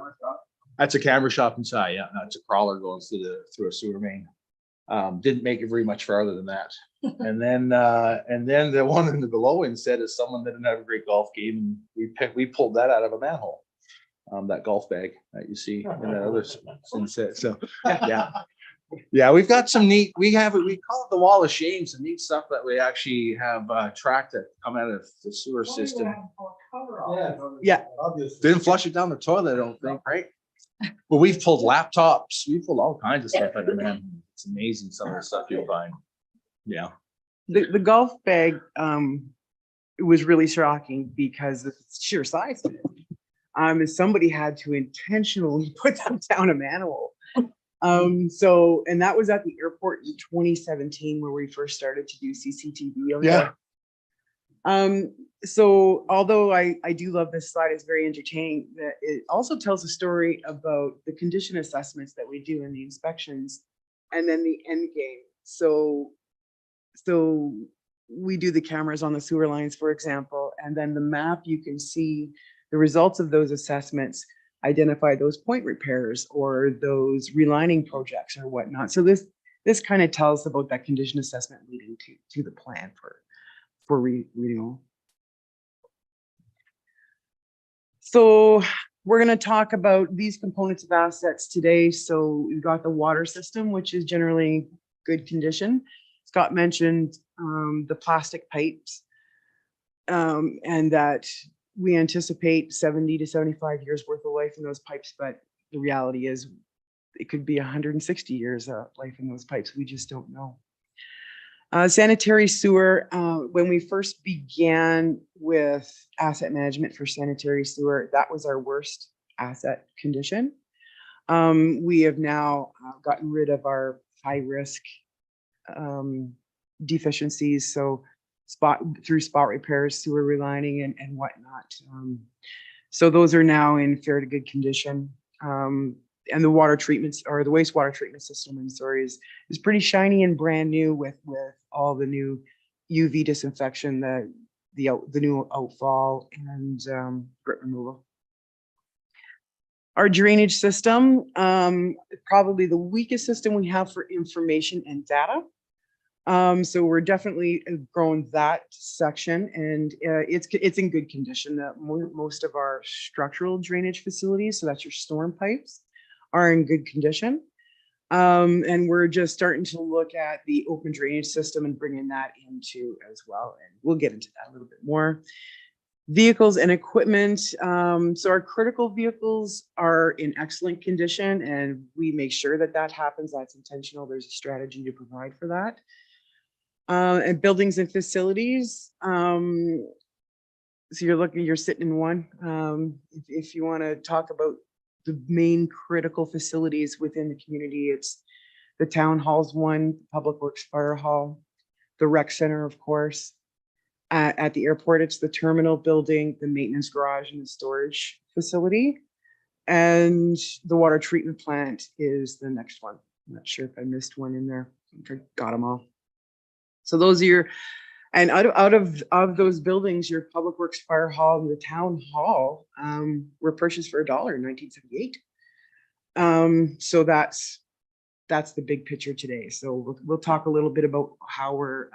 That's a camera shop inside. Yeah, that's a crawler going through a sewer main. Didn't make it very much farther than that. And then the one in the below instead is someone that didn't have a great golf game, and we pulled that out of a manhole. That golf bag that you see in that other inset. So yeah, we've got some neat. We call it the wall of shame. Some neat stuff that we actually have tracked that come out of the sewer system. Yeah. Didn't flush it down the toilet, I don't think, right? But we've pulled laptops, we pulled all kinds of stuff out of man. It's amazing some of the stuff you'll find. Yeah. The golf bag, it was really shocking because of the sheer size of it. Somebody had to intentionally put them down a manhole. And that was at the airport in 2017 where we first started to do CCTV. So although I do love this slide, it's very entertaining, that it also tells a story about the condition assessments that we do in the inspections and then the end game. So we do the cameras on the sewer lines, for example, and then the map, you can see the results of those assessments, identify those point repairs or those relining projects or whatnot. So this kind of tells about that condition assessment leading to the plan for renewal. So we're going to talk about these components of assets today. So we've got the water system, which is generally good condition. Scott mentioned the plastic pipes and that we anticipate 70 to 75 years worth of life in those pipes, but the reality is it could be 160 years of life in those pipes. We just don't know. Sanitary sewer, when we first began with asset management for sanitary sewer, that was our worst asset condition. We have now gotten rid of our high risk deficiencies. So through spot repairs, sewer relining and whatnot. So those are now in fair to good condition. And the water treatments or the wastewater treatment system, I'm sorry, is pretty shiny and brand new with all the new UV disinfection, the new outfall and grit removal. Our drainage system, probably the weakest system we have for information and data. So we're definitely growing that section, and it's in good condition. Most of our structural drainage facilities, so that's your storm pipes, are in good condition. And we're just starting to look at the open drainage system and bringing that into as well. And we'll get into that a little bit more. Vehicles and equipment. So our critical vehicles are in excellent condition, and we make sure that that happens. That's intentional. There's a strategy to provide for that. And buildings and facilities. So you're sitting in one. If you want to talk about the main critical facilities within the community, it's the town hall's one, Public Works Fire Hall, the rec center, of course. At the airport, it's the terminal building, the maintenance garage, and the storage facility. And the water treatment plant is the next one. I'm not sure if I missed one in there. I got them all. So those are your, and out of those buildings, your Public Works Fire Hall and the Town Hall were purchased for $1 in 1978. So that's the big picture today. So we'll talk a little bit about how we're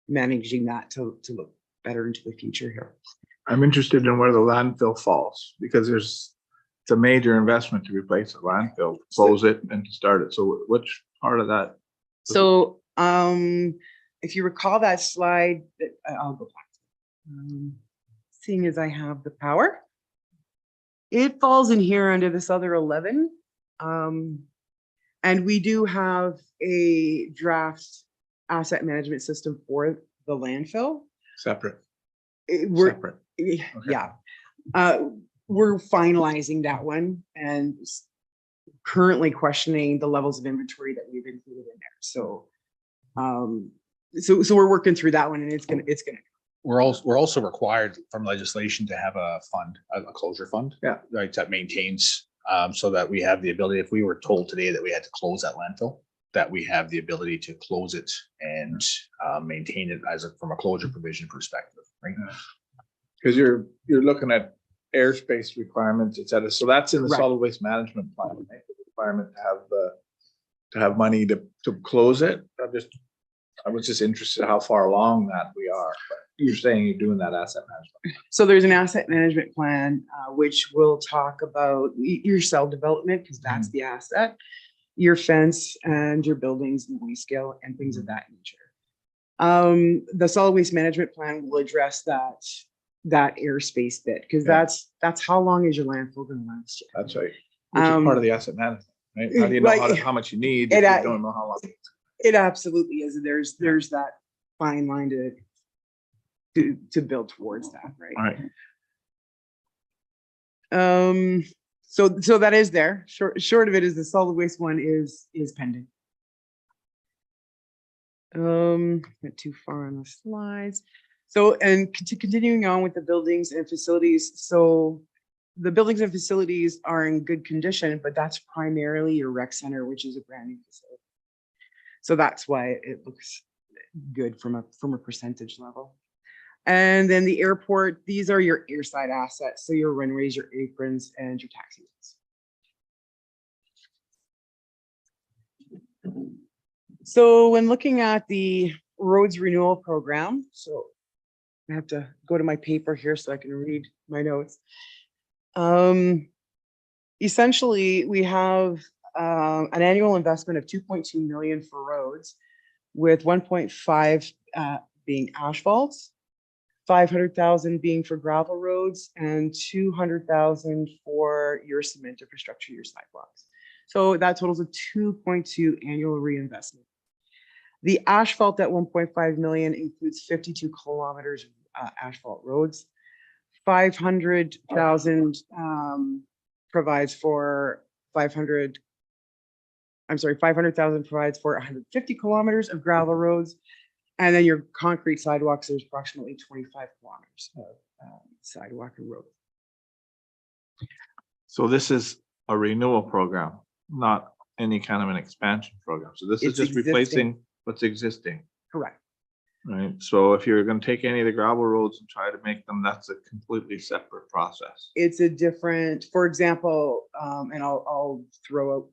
managing that to look better into the future here. I'm interested in where the landfill falls, because it's a major investment to replace a landfill, close it and to start it. So which part of that? So if you recall that slide, I'll go back. Seeing as I have the power, it falls in here under this other 11. And we do have a draft asset management system for the landfill. Separate. Separate. Okay. Yeah. We're finalizing that one and currently questioning the levels of inventory that we've included in there. So so we're working through that one, and it's gonna. We're also required from legislation to have a fund, a closure fund. Yeah. Right, that maintains, so that we have the ability, if we were told today that we had to close that landfill, that we have the ability to close it and maintain it from a closure provision perspective, right? Because you're looking at airspace requirements, et cetera. So that's in the Right. solid waste management plan, right? The requirement to have money to close it. I was just interested how far along that we are. But you're saying you're doing that asset management. So there's an asset management plan, which will talk about your cell development, because that's the asset, your fence and your buildings and waste scale and things of that nature. The solid waste management plan will address that airspace bit, because that's how long is your landfill going to last you? That's right. Which is part of the asset management, right? How do you know how much you need if you don't know how long? It absolutely is. There's that fine line to build towards that, right? All right. So that is there. Short of it is the solid waste one is pending. Went too far on the slides. So, and continuing on with the buildings and facilities. So the buildings and facilities are in good condition, but that's primarily your rec center, which is a brand new facility. So that's why it looks good from a percentage level. And then the airport, these are your airside assets. So your runways, your aprons, and your taxi lanes. So when looking at the roads renewal program, so I have to go to my paper here so I can read my notes. Essentially, we have an annual investment of 2.2 million for roads, with 1.5 being asphalt, 500,000 being for gravel roads, and 200,000 for your cement infrastructure, your sidewalks. So that totals a 2.2 annual reinvestment. The asphalt at 1.5 million includes 52 kilometers of asphalt roads. 500,000 provides for 500,000 provides for 150 kilometers of gravel roads. And then your concrete sidewalks, there's approximately 25 kilometers of sidewalk and road. So this is a renewal program, not any kind of an expansion program. So this is It's just existing. replacing what's existing, Correct. right? So if you're gonna take any of the gravel roads and try to make them, that's a completely separate process. It's a different, for example, and I'll throw out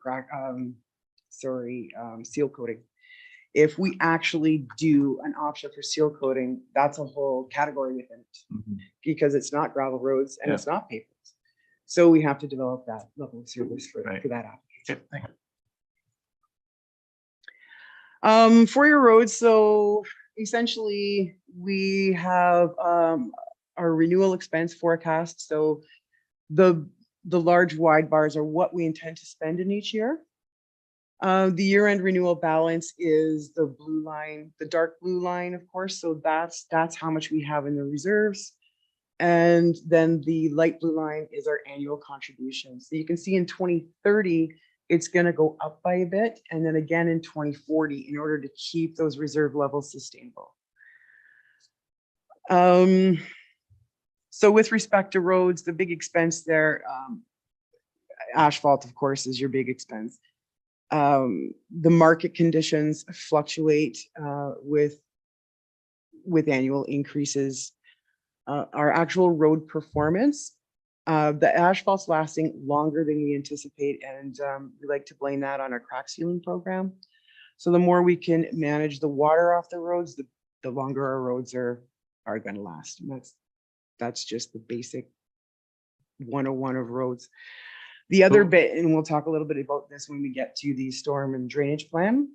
seal coating. If we actually do an option for seal coating, that's a whole category within it Mhm. because it's not gravel roads and Yeah. it's not pavements. So we have to develop that level of service for Right. that application. Okay, thank you. For your roads, so essentially we have our renewal expense forecast. So the large wide bars are what we intend to spend in each year. The year-end renewal balance is the blue line, the dark blue line, of course. So that's how much we have in the reserves. And then the light blue line is our annual contribution. So you can see in 2030, it's going to go up by a bit. And then again in 2040 in order to keep those reserve levels sustainable. So with respect to roads, the big expense there, asphalt, of course, is your big expense. The market conditions fluctuate with annual increases. Our actual road performance, the asphalt's lasting longer than we anticipate, and we like to blame that on our crack sealing program. So the more we can manage the water off the roads, the longer our roads are going to last. And that's just the basic 101 of roads. The other bit, and we'll talk a little bit about this when we get to the storm and drainage plan,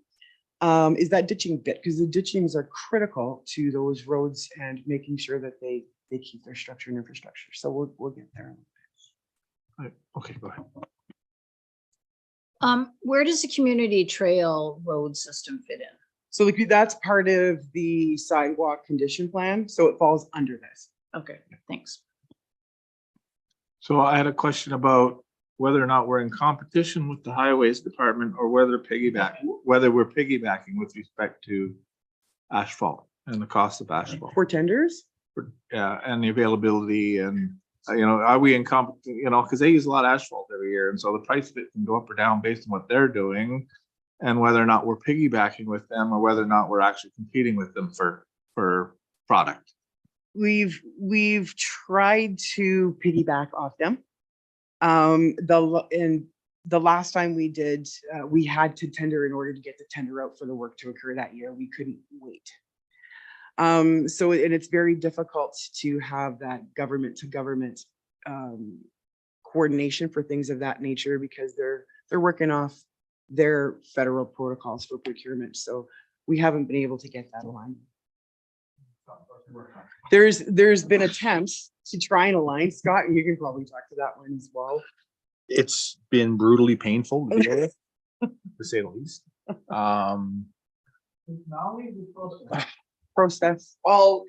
is that ditching bit, because the ditchings are critical to those roads and making sure that they keep their structure and infrastructure. So we'll get there. Right. Okay, go ahead. Where does the community trail road system fit in? So that's part of the sidewalk condition plan. So it falls under this. Okay, thanks. So I had a question about whether or not we're in competition with the highways department or whether we're piggybacking with respect to asphalt and the cost of asphalt. For tenders? Yeah, and the availability and, are we in because they use a lot of asphalt every year. And so the price of it can go up or down based on what they're doing and whether or not we're piggybacking with them or whether or not we're actually competing with them for product. We've tried to piggyback off them. The last time we did, we had to tender in order to get the tender out for the work to occur that year. We couldn't wait. So it's very difficult to have that government to government coordination for things of that nature because they're working off their federal protocols for procurement. So we haven't been able to get that aligned. There's been attempts to try and align. Scott, you can probably talk to that one as well. It's been brutally painful to deal with, to say the least. Process. Well,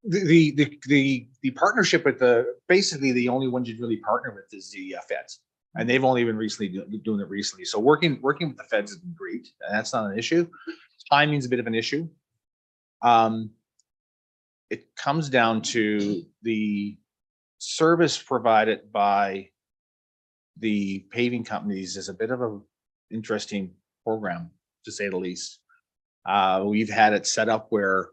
the partnership with basically the only ones you'd really partner with is the feds, and they've only been recently doing it recently. So working with the feds has been great, and that's not an issue. Timing's a bit of an issue. It comes down to the service provided by the paving companies is a bit of an interesting program, to say the least. We've had it set up where,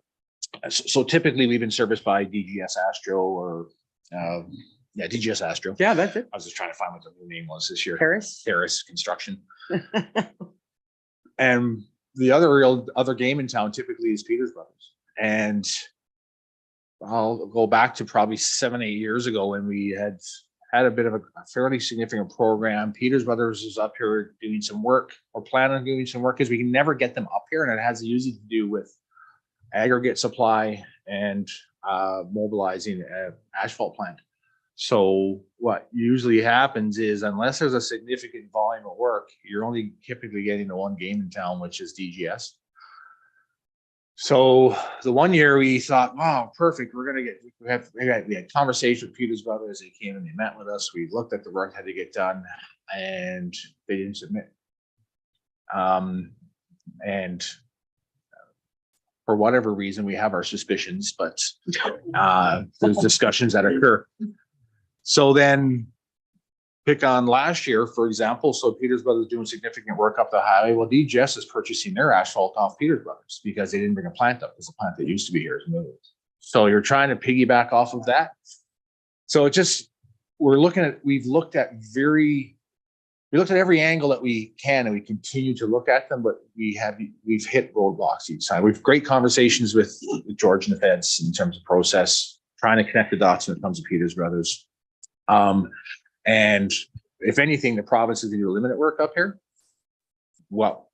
so typically we've been serviced by DGS Astro or, DGS Astro. Yeah, that's it. I was just trying to find what the new name was this year. Harris Construction. And the other game in town typically is Peters Brothers. And I'll go back to probably 7-8 years ago when we had a bit of a fairly significant program. Peters Brothers is up here doing some work or planning on doing some work because we can never get them up here. And it has usually to do with aggregate supply and mobilizing an asphalt plant. So what usually happens is unless there's a significant volume of work, you're only typically getting the one game in town, which is DGS. So the one year we thought, wow, perfect. We had conversation with Peters Brothers. They came and they met with us. We looked at the work that had to get done. and they didn't submit. And for whatever reason, we have our suspicions, but there's discussions that occur. So then pick on last year, for example. So Peters Brothers doing significant work up the highway. Well, DGS is purchasing their asphalt off Peters Brothers because they didn't bring a plant up, because the plant that used to be here is moved. So you're trying to piggyback off of that. So it just, we've looked at every angle that we can, and we continue to look at them, but we've hit roadblocks each time. We've great conversations with George and the feds in terms of process, trying to connect the dots when it comes to Peters Brothers. And if anything, the province is going to do limited work up here. Well,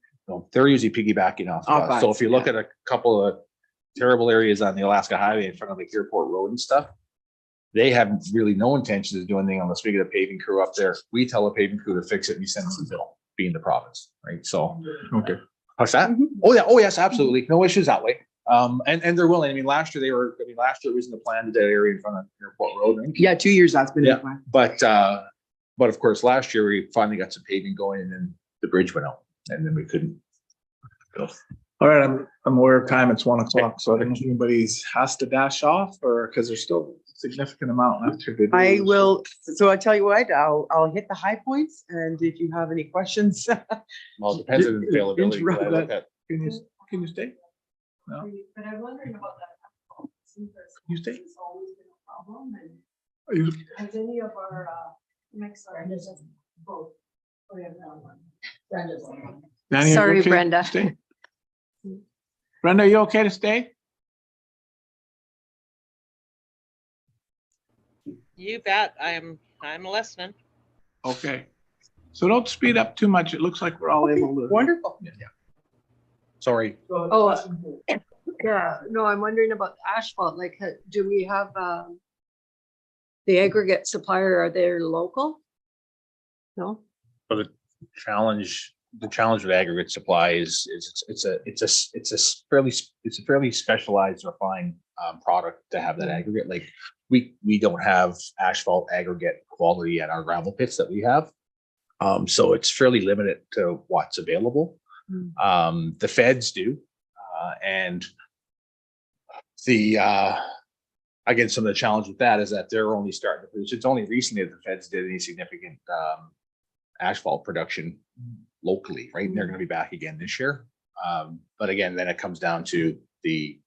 they're usually piggybacking off of us. So if you look at a couple of terrible areas on the Alaska Highway in front of the Airport Road and stuff, they have really no intention of doing anything unless we get a paving crew up there. We tell a paving crew to fix it, and we send them the bill, being the province, right? So, Okay. what's that? Oh yeah, oh yes, absolutely, no issues that way. And they're willing. I mean, last year it was in the plan to that area in front of Airport Road, right? Yeah, 2 years that's been in Yeah. the plan. But of course, last year we finally got some paving going, and then the bridge went out, and then we couldn't go. All right, I'm aware of time. It's 1 o'clock, so I don't know if anybody has to dash off, or because there's still a significant amount left here to do. I will, so I tell you what, I'll hit the high points, and if you have any questions. Well, it depends on the availability. Interrupt I look at- Can you stay? No, But I'm wondering about that. You stay? It's always been a problem, and are you, has any of our, next, both. Oh, yeah, no, one. Brenda's on. Danny, are you Sorry, okay to Brenda. stay? Brenda, are you okay to stay? You bet. I'm listening. Okay. So don't speed up too much. It looks like we're all able to. Wonderful. Sorry. Oh, yeah, no, I'm wondering about asphalt, like, do we have, the aggregate supplier, are they local? No? But the challenge with aggregate supply is it's a fairly specialized, refined product to have that aggregate. Like we don't have asphalt aggregate quality at our gravel pits that we have. So it's fairly limited to what's available. The feds do, and again, some of the challenge with that is that they're only starting to produce. It's only recently that the feds did any significant asphalt production locally, right? And they're going to be back again this year. But again, then it comes down to the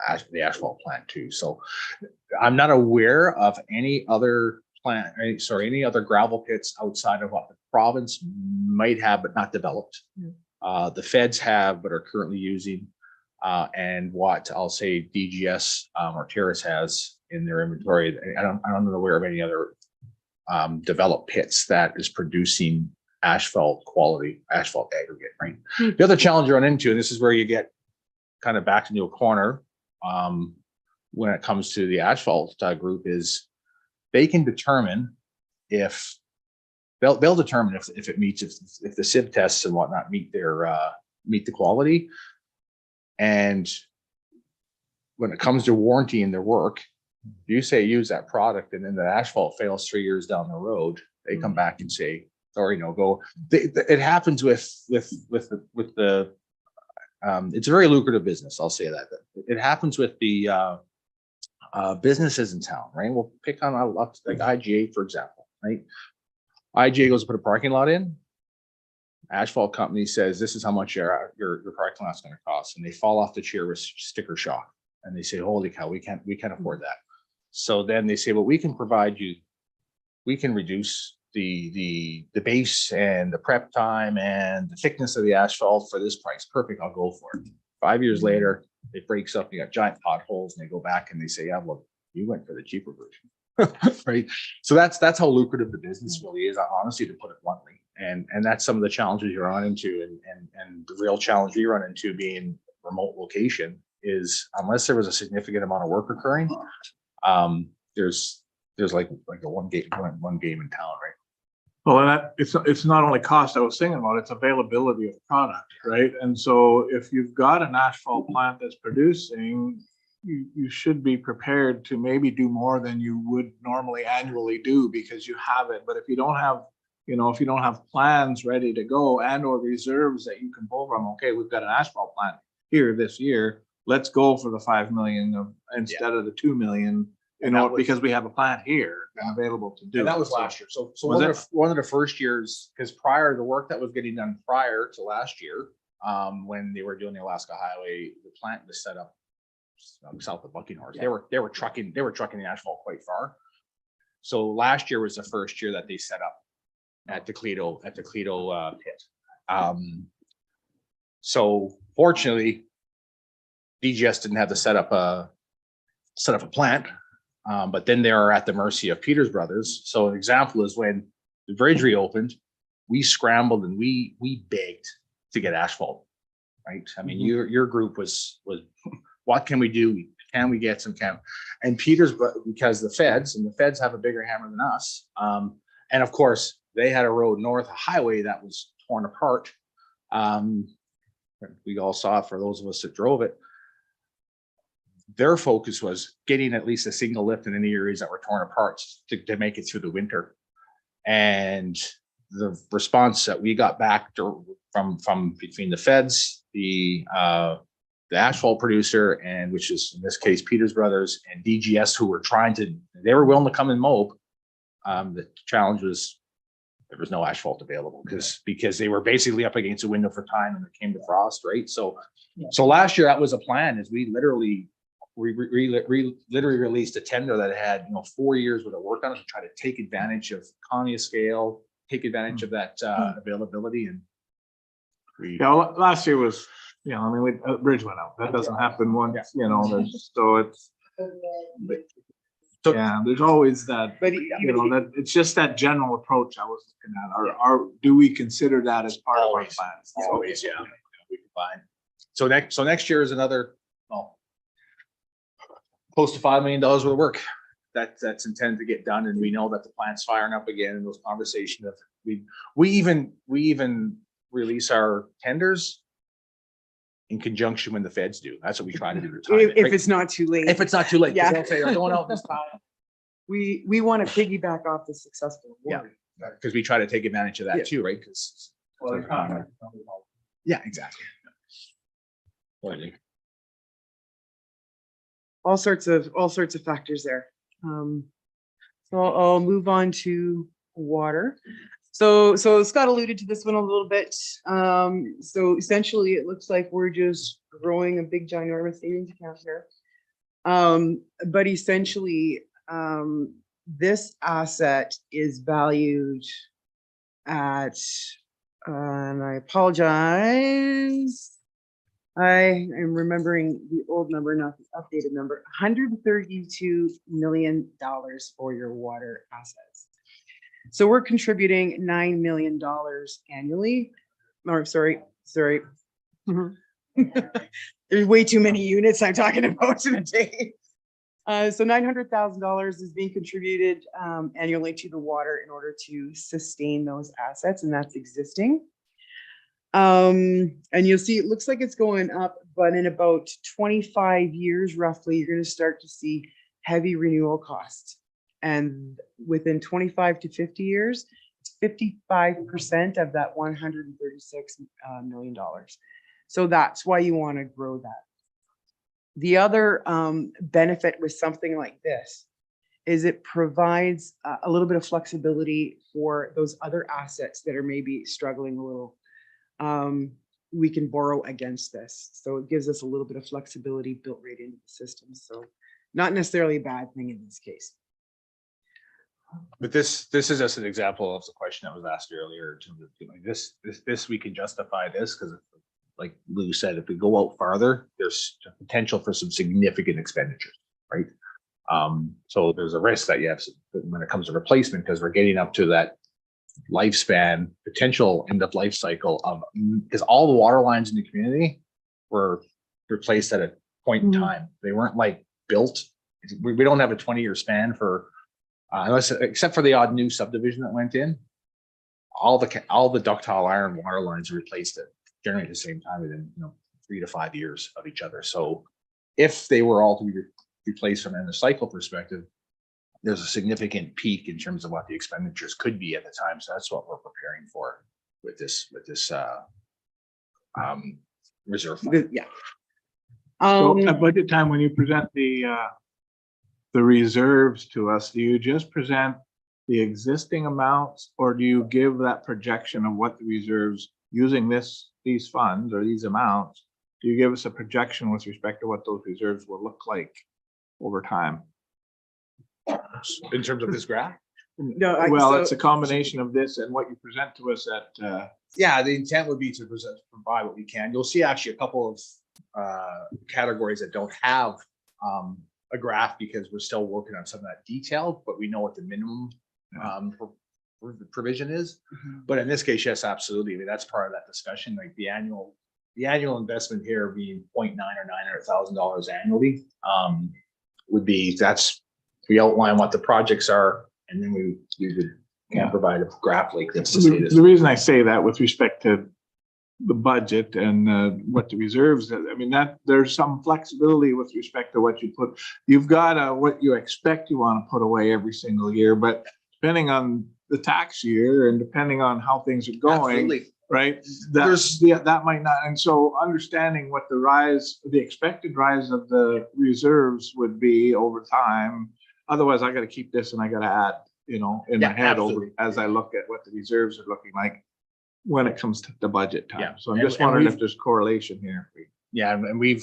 asphalt plant too. So I'm not aware of any other any other gravel pits outside of what the province might have, but not developed. The feds have, but are currently using, and what I'll say DGS or Terrace has in their inventory. I'm not aware of any other developed pits that is producing asphalt quality, asphalt aggregate, right? The other challenge you run into, and this is where you get kind of backed into a corner when it comes to the asphalt group, is they can determine if they'll determine if it meets, if the SIB tests and whatnot meet the quality. And when it comes to warranty in their work, you say use that product, and then the asphalt fails 3 years down the road, they come back and say, sorry, no go. It happens with the it's a very lucrative business. I'll say that. It happens with the businesses in town, right? We'll pick on like IGA, for example, right? IGA goes to put a parking lot in. Asphalt company says, this is how much your parking lot's going to cost. And they fall off the chair with sticker shock. And they say, holy cow, we can't afford that. So then they say, well, we can provide you, we can reduce the base and the prep time and the thickness of the asphalt for this price. Perfect, I'll go for it. 5 years later, it breaks up, you got giant potholes, and they go back and they say, yeah, well, you went for the cheaper version. Right. So that's how lucrative the business really is, honestly, to put it bluntly. And that's some of the challenges you run into, and the real challenge we run into being remote location is, unless there was a significant amount of work occurring, there's like a one game in town, right? Well, and it's not only cost I was thinking about, it's availability of product, right? And so if you've got an asphalt plant that's producing, you should be prepared to maybe do more than you would normally annually do because you have it. But if you don't have, you know, if you don't have plans ready to go and or reserves that you can pull from, okay, we've got an asphalt plant here this year, let's go for the 5 million of, instead of the 2 million, you And that know, was- because we have a plant here and available to do. And that it. was So- last year. So Was one of the first years, because prior, the work that was getting done prior to last year, when they were doing the Alaska Highway, the plant was set up south of Buckingham. They were trucking the asphalt quite far. So last year was the first year that they set up at the Cleto pit. So fortunately, DGS didn't have to set up a plant. But then they are at the mercy of Peters Brothers. So an example is when the bridge reopened, we scrambled and we begged to get asphalt, right? I mean, your group was, what can we do? Can we get some and Peters, because the feds have a bigger hammer than us. And of course, they had a road north, a highway that was torn apart. We all saw it for those of us that drove it. Their focus was getting at least a single lift in any areas that were torn apart to make it through the winter. And the response that we got back from between the feds, the asphalt producer, and which is in this case Peters Brothers and DGS, who were they were willing to come and mow. The challenge was there was no asphalt available because they were basically up against a window for time and it came to frost, right? So last year that was a plan, is we literally released a tender that had 4 years worth of work on it to try to take advantage of economy of scale, take advantage of that availability. And Yeah, last year was, I mean, bridge went out. That doesn't happen once, so it's, yeah, there's always that, But that it's just that general approach I was looking at. Do we consider that as part of our plans? Always, yeah. We combine. So next year is another, close to $5 million worth of work that's intended to get done, and we know that the plant's firing up again. In those conversations, we even release our tenders in conjunction when the feds do. That's what we try to do. if it's not too late. If it's not too late, 'cause Yeah. they'll say they're going out this time. We want to piggyback off the successful award. Because we try to take advantage of that Yeah. too, right? Because yeah, exactly. All sorts of factors there. So I'll move on to water. So Scott alluded to this one a little bit. So essentially it looks like we're just growing a big ginormous savings account here. But essentially this asset is valued at, and I apologize, I am remembering the old number, not the updated number, $132 million for your water assets. So we're contributing $9 million annually. Or sorry. There's way too many units I'm talking about today. So $900,000 is being contributed annually to the water in order to sustain those assets, and that's existing. And you'll see it looks like it's going up, but in about 25 years, roughly, you're going to start to see heavy renewal costs. And within 25 to 50 years, it's 55% of that $136 million. So that's why you want to grow that. The other benefit with something like this is it provides a little bit of flexibility for those other assets that are maybe struggling a little. We can borrow against this. So it gives us a little bit of flexibility built right into the system. So not necessarily a bad thing in this case. But this is just an example of the question that was asked earlier. In terms of this we can justify this because, like Lou said, if we go out farther, there's potential for some significant expenditures, right? So there's a risk that you have when it comes to replacement, because we're getting up to that lifespan, potential end of life cycle of, because all the water lines in the community were replaced at a point in time. They weren't like built. We don't have a 20-year span for, except for the odd new subdivision that went in. All the ductile iron water lines are replaced at generally at the same time within 3 to 5 years of each other. So if they were all to be replaced from an end of cycle perspective, there's a significant peak in terms of what the expenditures could be at the time. So that's what we're preparing for with this reserve fund. Yeah. So at Um, budget time, when you present the reserves to us, do you just present the existing amounts, or do you give that projection of what the reserves using these funds or these amounts? Do you give us a projection with respect to what those reserves will look like over time? In terms of this graph? no, Well, it's a combination of this and what you present to us at, Yeah, the intent would be to provide what we can. You'll see actually a couple of categories that don't have a graph because we're still working on some of that detail, but we know what the minimum provision is. But in this case, yes, absolutely. I mean, that's part of that discussion. Like the annual investment here being 0.9 or $900,000 annually would be, we outline what the projects are, and then we can provide a graph like this to say this. the reason I say that with respect to the budget and what the reserves, I mean, that there's some flexibility with respect to what you put. You've got what you expect you want to put away every single year, but depending on the tax year and depending on how things are going, Absolutely. right? That might not. And so understanding what the expected rise of the reserves would be over time. Otherwise, I got to keep this and I got to add, in my head absolutely. as I look at what the reserves are looking like when it comes to the budget time. Yeah. So I'm And- just and wondering we've- if there's correlation here. Yeah, and we've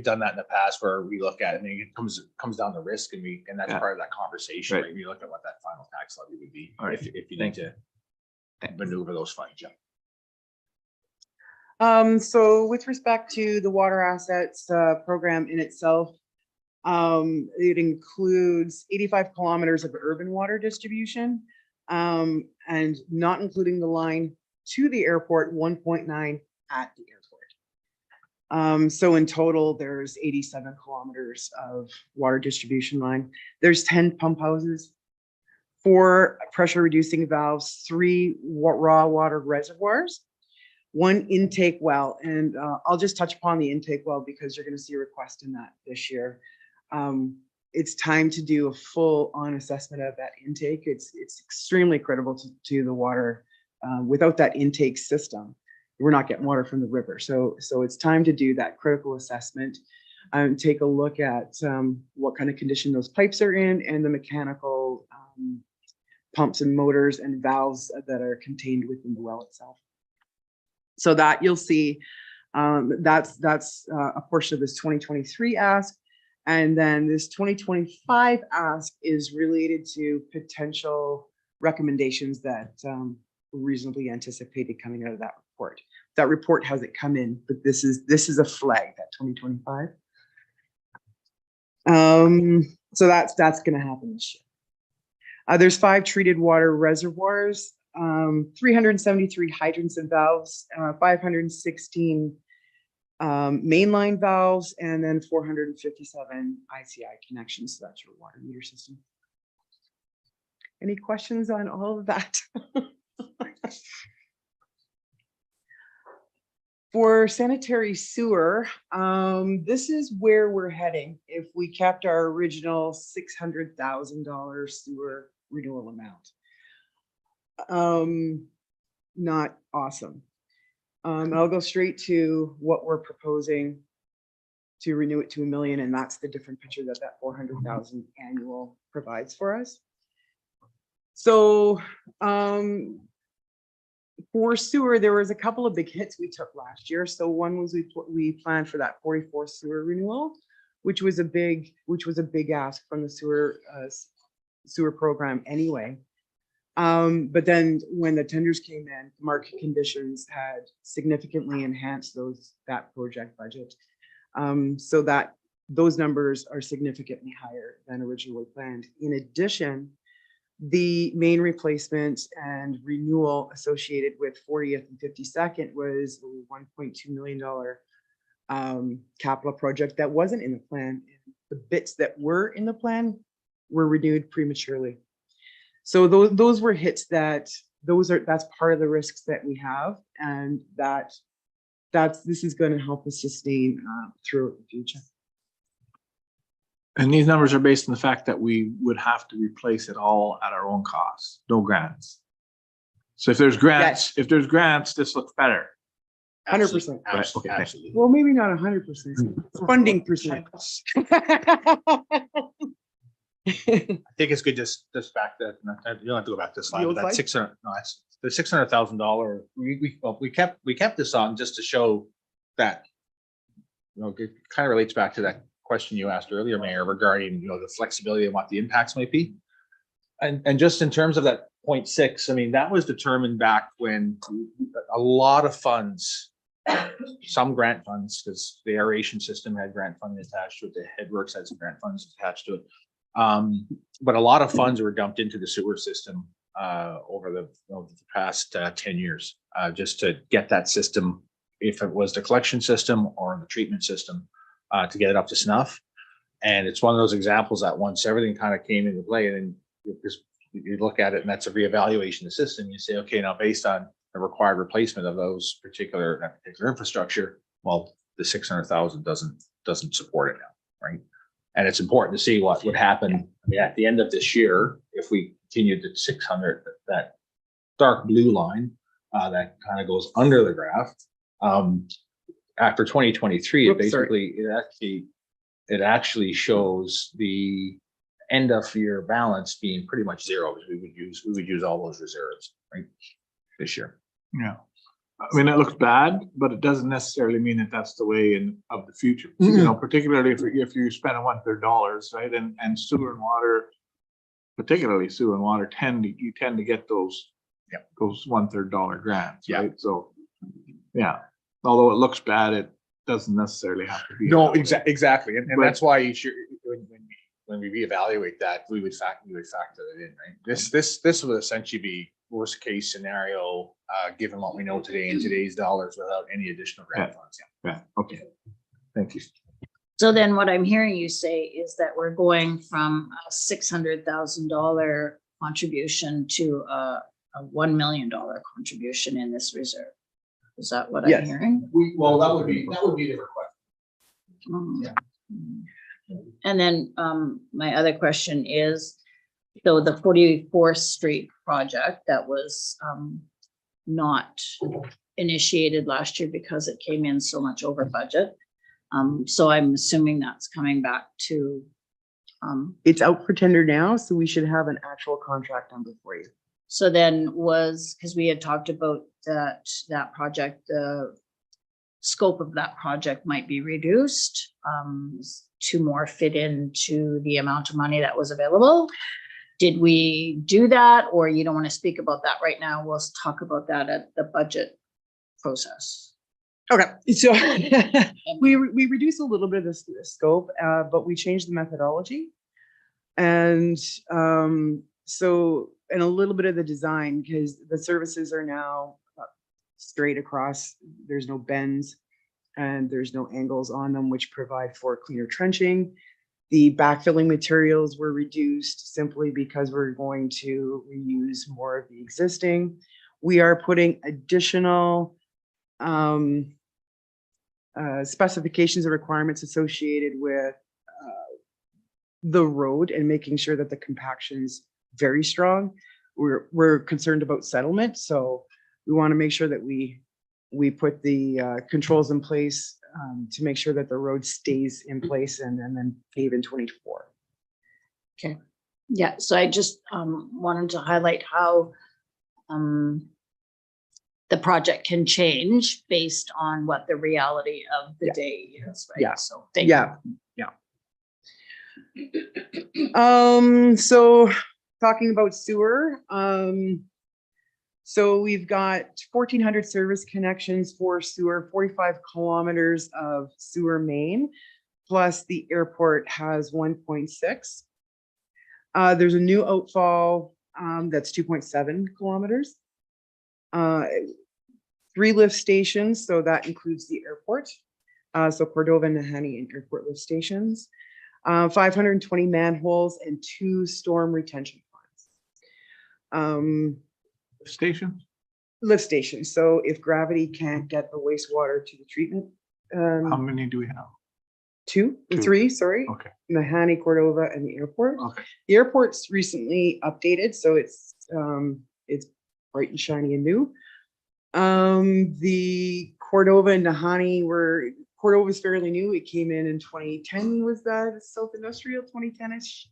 done that in the past where we look at it and it comes down to risk and that's Yeah. part of that conversation, Right. right? We look at what that final tax levy would be All right. if you need to maneuver those funds. Yeah. So with respect to the water assets program in itself, it includes 85 kilometers of urban water distribution, and not including the line to the airport, 1.9 at the airport. So in total, there's 87 kilometers of water distribution line. There's 10 pump houses, 4 pressure reducing valves, 3 raw water reservoirs, 1 intake well. And I'll just touch upon the intake well because you're going to see a request in that this year. It's time to do a full on assessment of that intake. It's extremely critical to the water. Without that intake system, we're not getting water from the river. So it's time to do that critical assessment and take a look at what kind of condition those pipes are in and the mechanical pumps and motors and valves that are contained within the well itself. So that you'll see, that's a portion of this 2023 ask. And then this 2025 ask is related to potential recommendations that reasonably anticipated coming out of that report. That report hasn't come in, but this is a flag, that 2025. So that's going to happen this year. There's 5 treated water reservoirs, 373 hydrants and valves, 516 mainline valves, and then 457 ICI connections. So that's your water meter system. Any questions on all of that? For sanitary sewer, this is where we're heading if we kept our original $600,000 sewer renewal amount. Not awesome. I'll go straight to what we're proposing to renew it to $1 million, and that's the different picture that 400,000 annual provides for us. So for sewer, there was a couple of big hits we took last year. So one was we planned for that 44 sewer renewal, which was a big ask from the sewer program anyway. But then when the tenders came in, market conditions had significantly enhanced that project budget. So that those numbers are significantly higher than originally planned. In addition, the main replacement and renewal associated with 40th and 52nd was a $1.2 million capital project that wasn't in the plan. The bits that were in the plan were renewed prematurely. So those were hits that's part of the risks that we have, and this is going to help us sustain throughout the future. And these numbers are based on the fact that we would have to replace it all at our own cost, no grants. So if there's grants, this looks better. 100%. Right, okay, thanks. Well, maybe not 100%, funding percent. I think it's good just back to, you don't have to go back to the slide, The but old that slide? 600, no, it's the $600,000. We kept this on just to show that, it kind of relates back to that question you asked earlier, Mayor, regarding, the flexibility and what the impacts might be. And just in terms of that 0.6, I mean, that was determined back when a lot of funds, some grant funds, because the aeration system had grant funding attached to it, the headworks had some grant funds attached to it. But a lot of funds were dumped into the sewer system over the past 10 years, just to get that system, if it was the collection system or the treatment system, to get it up to snuff. And it's one of those examples that once everything kind of came into play, and then you look at it and that's a reevaluation of the system, you say, okay, now based on the required replacement of that particular infrastructure, well, the 600,000 doesn't support it now, right? And it's important to see what would happen. I mean, at the end of this year, if we continued at 600, that dark blue line that kind of goes under the graph. After 2023, Oops, sorry. it actually shows the end of year balance being pretty much zero, because we would use all those reserves, right, this year. Yeah. I mean, it looks bad, but it doesn't necessarily mean that that's the way of the future. Particularly if you spend $1/3, right? And sewer and water, particularly sewer and water, you tend to get those $1/3 grants, Yeah. right? So, yeah, although it looks bad, it doesn't necessarily have to be. No, that way. exactly, and But- that's why you should, when we reevaluate that, we would factor it in, right? This would essentially be worst case scenario, given what we know today in today's dollars, without any additional grant funds. Yeah, okay. Thank you. So then what I'm hearing you say is that we're going from a $600,000 contribution to a $1 million contribution in this reserve. Is that what I'm Yes. hearing? Well, that would be the request. Mm. And then my other question is, so the 44th Street project that was not initiated last year because it came in so much over budget. So I'm assuming that's coming back to. It's out for tender now, so we should have an actual contract number for you. So then because we had talked about that project, the scope of that project might be reduced to more fit into the amount of money that was available. Did we do that, or you don't want to speak about that right now? We'll talk about that at the budget process. Okay, so we reduced a little bit of the scope, but we changed the methodology. And and a little bit of the design, because the services are now straight across. There's no bends and there's no angles on them, which provide for cleaner trenching. The backfilling materials were reduced simply because we're going to reuse more of the existing. We are putting additional specifications and requirements associated with the road and making sure that the compaction's very strong. We're concerned about settlement, so we want to make sure that we put the controls in place to make sure that the road stays in place and then pave in 2024. Okay. Yeah, so I just wanted to highlight how the project can change based on what the reality of the day is, right? Yeah. So thank you. So talking about sewer, so we've got 1,400 service connections for sewer, 45 kilometers of sewer main, plus the airport has 1.6. There's a new outfall that's 2.7 kilometers. 3 lift stations, so that includes the airport. So Cordova, Nahanni, and airport lift stations. 520 manholes and 2 storm retention ponds. Station? Lift stations. So if gravity can't get the wastewater to the treatment, How many do we have? Two, Two. three, sorry. Okay. Nahanni, Cordova, and the airport. Okay. The airport's recently updated, so it's bright and shiny and new. The Cordova and Nahanni Cordova's fairly new. It came in 2010, was that South Industrial, 2010-ish?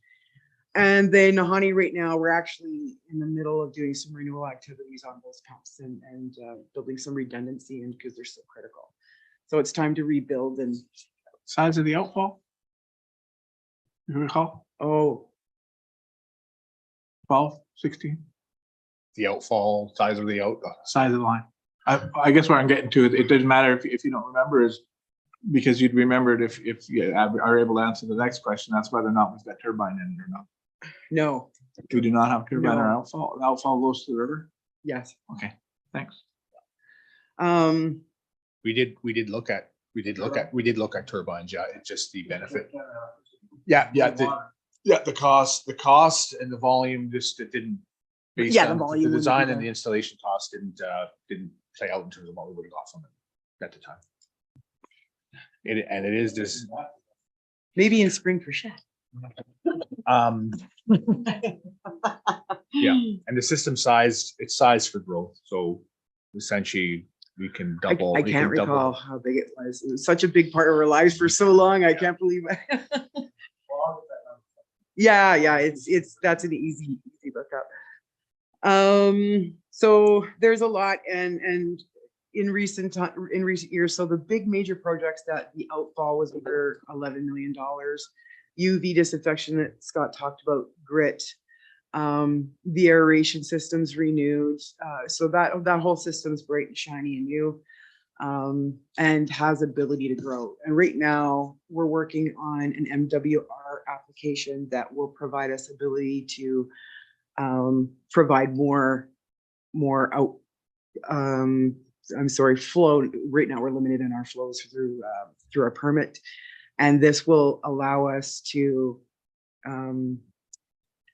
And then Nahanni right now, we're actually in the middle of doing some renewal activities on those pumps and building some redundancy in because they're so critical. So it's time to rebuild and, Size of the outfall? You recall? oh, 12, 16? The outfall, size of the Size of the line. I guess where I'm getting to, it doesn't matter if you don't remember, is because you'd remember it if you are able to answer the next question. That's whether or not we've got turbine in it or not. no, We do not have turbine or No. outfall. The outfall goes to the river. yes. Okay, thanks. we did look at turbines, yeah, it's just the benefit. Yeah, the cost and the volume just, it didn't. based Yeah, the on volume The wouldn't design be and the there. installation cost didn't play out in terms of what we would have got from it at the time. It is this, Maybe in spring for shed. yeah, and the system size, it's sized for growth, so essentially we can double. I we can't can double- recall how big it was. It was such a big part of our lives for so long. I can't believe it. Yeah, that's an easy lookup. So there's a lot and in recent years, so the big major projects that the outfall was over $11 million. UV disinfection that Scott talked about, grit, the aeration system's renewed. So that whole system's bright and shiny and new, and has ability to grow. And right now we're working on an MWR application that will provide us ability to provide more out, flow. Right now we're limited in our flows through our permit. And this will allow us to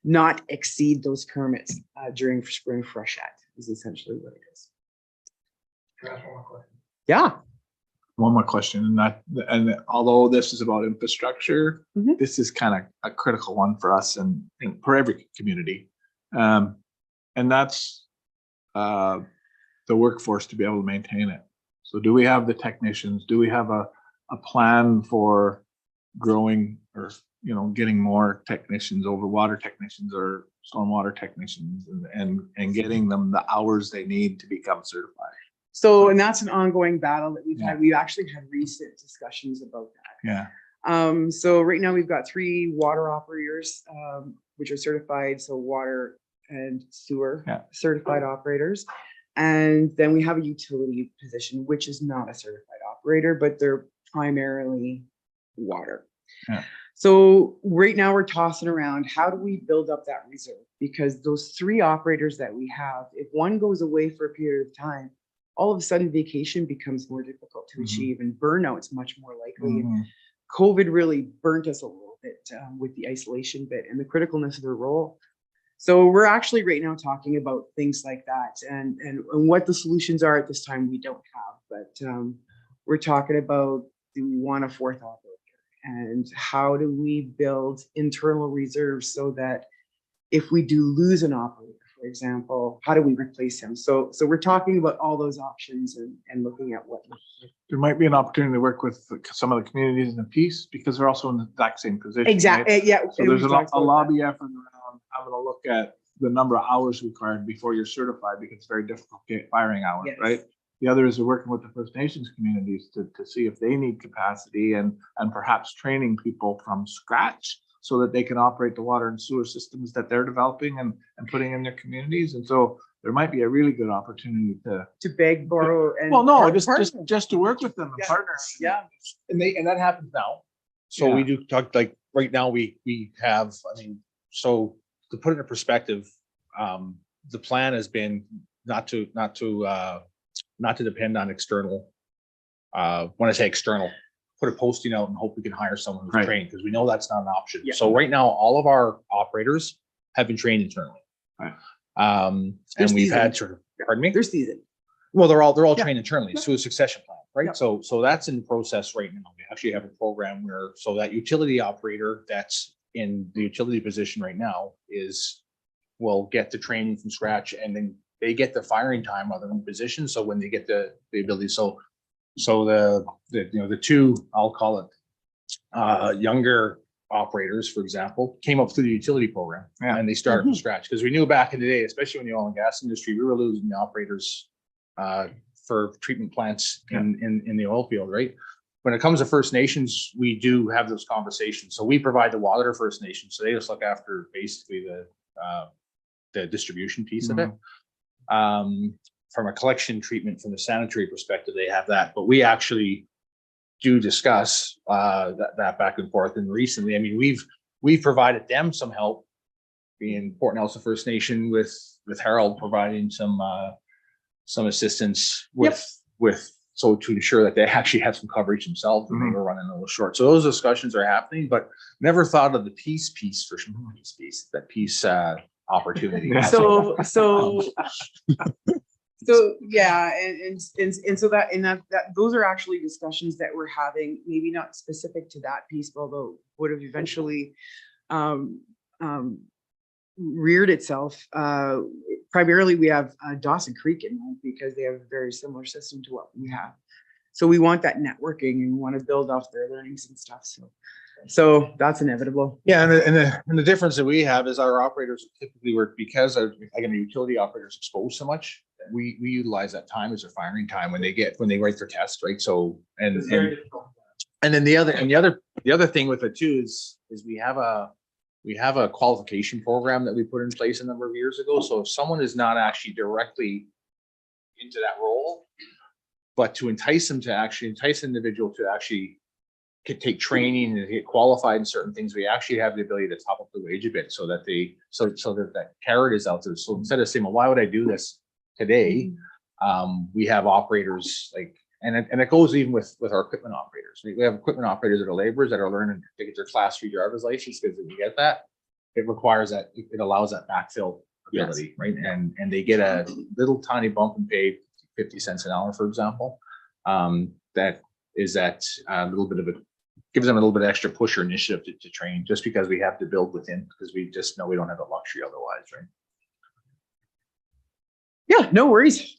not exceed those permits during spring freshet is essentially what it is. Yeah. One more question, and although this is about infrastructure, Mhm. this is kind of a critical one for us and for every community. And that's the workforce to be able to maintain it. So do we have the technicians? Do we have a plan for growing or, getting more technicians, over water technicians or stormwater technicians and getting them the hours they need to become certified? So, and that's an ongoing battle that we've Yeah. had. We've actually had recent discussions about that. Yeah. So right now we've got 3 water operators, which are certified, so water and sewer certified operators. And then we have a utility position, which is not a certified operator, but they're primarily water. Yeah. So right now we're tossing around, how do we build up that reserve? Because those 3 operators that we have, if one goes away for a period of time, all of a sudden vacation becomes more difficult to Mhm. achieve and burnout's much more likely. Mhm. COVID really burnt us a little bit with the isolation bit and the criticalness of their role. So we're actually right now talking about things like that and what the solutions are at this time we don't have, but we're talking about, do we want a 4th operator? And how do we build internal reserves so that if we do lose an operator, for example, how do we replace him? So we're talking about all those options and looking at what. There might be an opportunity to work with some of the communities in the piece because they're also in the exact same position. right? Exactly, yeah. So there's a lobby effort around having a look at the number of hours required before you're certified, because it's very difficult to get firing hours, Yes. right? The other is working with the First Nations communities to see if they need capacity and perhaps training people from scratch so that they can operate the water and sewer systems that they're developing and putting in their communities. And so there might be a really good opportunity to, To beg, borrow, and. well, no, partner. just to work with them and Yeah. partner. Yeah. And that happens now. So we do talk, like, right now, we have, so to put it in perspective, the plan has been not to depend on external. When I say external, put a posting out and hope we can hire someone who's Right. trained, because we know that's not an option. Yeah. So right now, all of our operators have been trained internally. Right. And They're we've had seasoned. pardon me? They're seasoned. Well, they're all Yeah. trained internally, so a succession plan, right? Yeah. So that's in process right now. We actually have a program where, so that utility operator that's in the utility position right now will get the training from scratch, and then they get the firing time on their own position. So when they get the ability, so the two, I'll call it, younger operators, for example, came up through the utility program, Yeah. and they started from scratch, because we knew back in the day, especially in the oil and gas industry, we were losing the operators for treatment plants in the oil field, right? When it comes to First Nations, we do have those conversations. So we provide the water to First Nations, so they just look after basically the distribution piece of it. From a collection treatment, from the sanitary perspective, they have that, but we actually do discuss that back and forth. And recently, I mean, we've provided them some help, being Port Nelson First Nation with Harold providing some assistance so to ensure that they actually have some coverage themselves when they were running a little short. So those discussions are happening, but never thought of the peace that peace opportunity. Yeah. So yeah, and so that those are actually discussions that we're having, maybe not specific to that piece, although would have eventually reared itself. Primarily, we have Dawson Creek in mind because they have a very similar system to what we have. So we want that networking and we want to build off their learnings and stuff. So that's inevitable. Yeah, and the difference that we have is our operators typically work, because again, the utility operators exposed so much. We utilize that time as their firing time when they write their test, right? So and then the other thing with it too is we have a qualification program that we put in place a number of years ago. So if someone is not actually directly into that role, but to entice an individual to actually could take training and get qualified in certain things, we actually have the ability to top up the wage a bit so that that carrot is out there. So instead of saying, well, why would I do this today? We have operators and it goes even with our equipment operators. We have equipment operators that are laborers that are learning to get their Class 3 driver's license, because if you get that, it requires that, it allows that backfill ability, right? And they get a little tiny bump in pay, 50 cents an hour, for example. That is that little bit of gives them a little bit of extra push or initiative to train, just because we have to build within, because we just know we don't have the luxury otherwise, right? Yeah, no worries.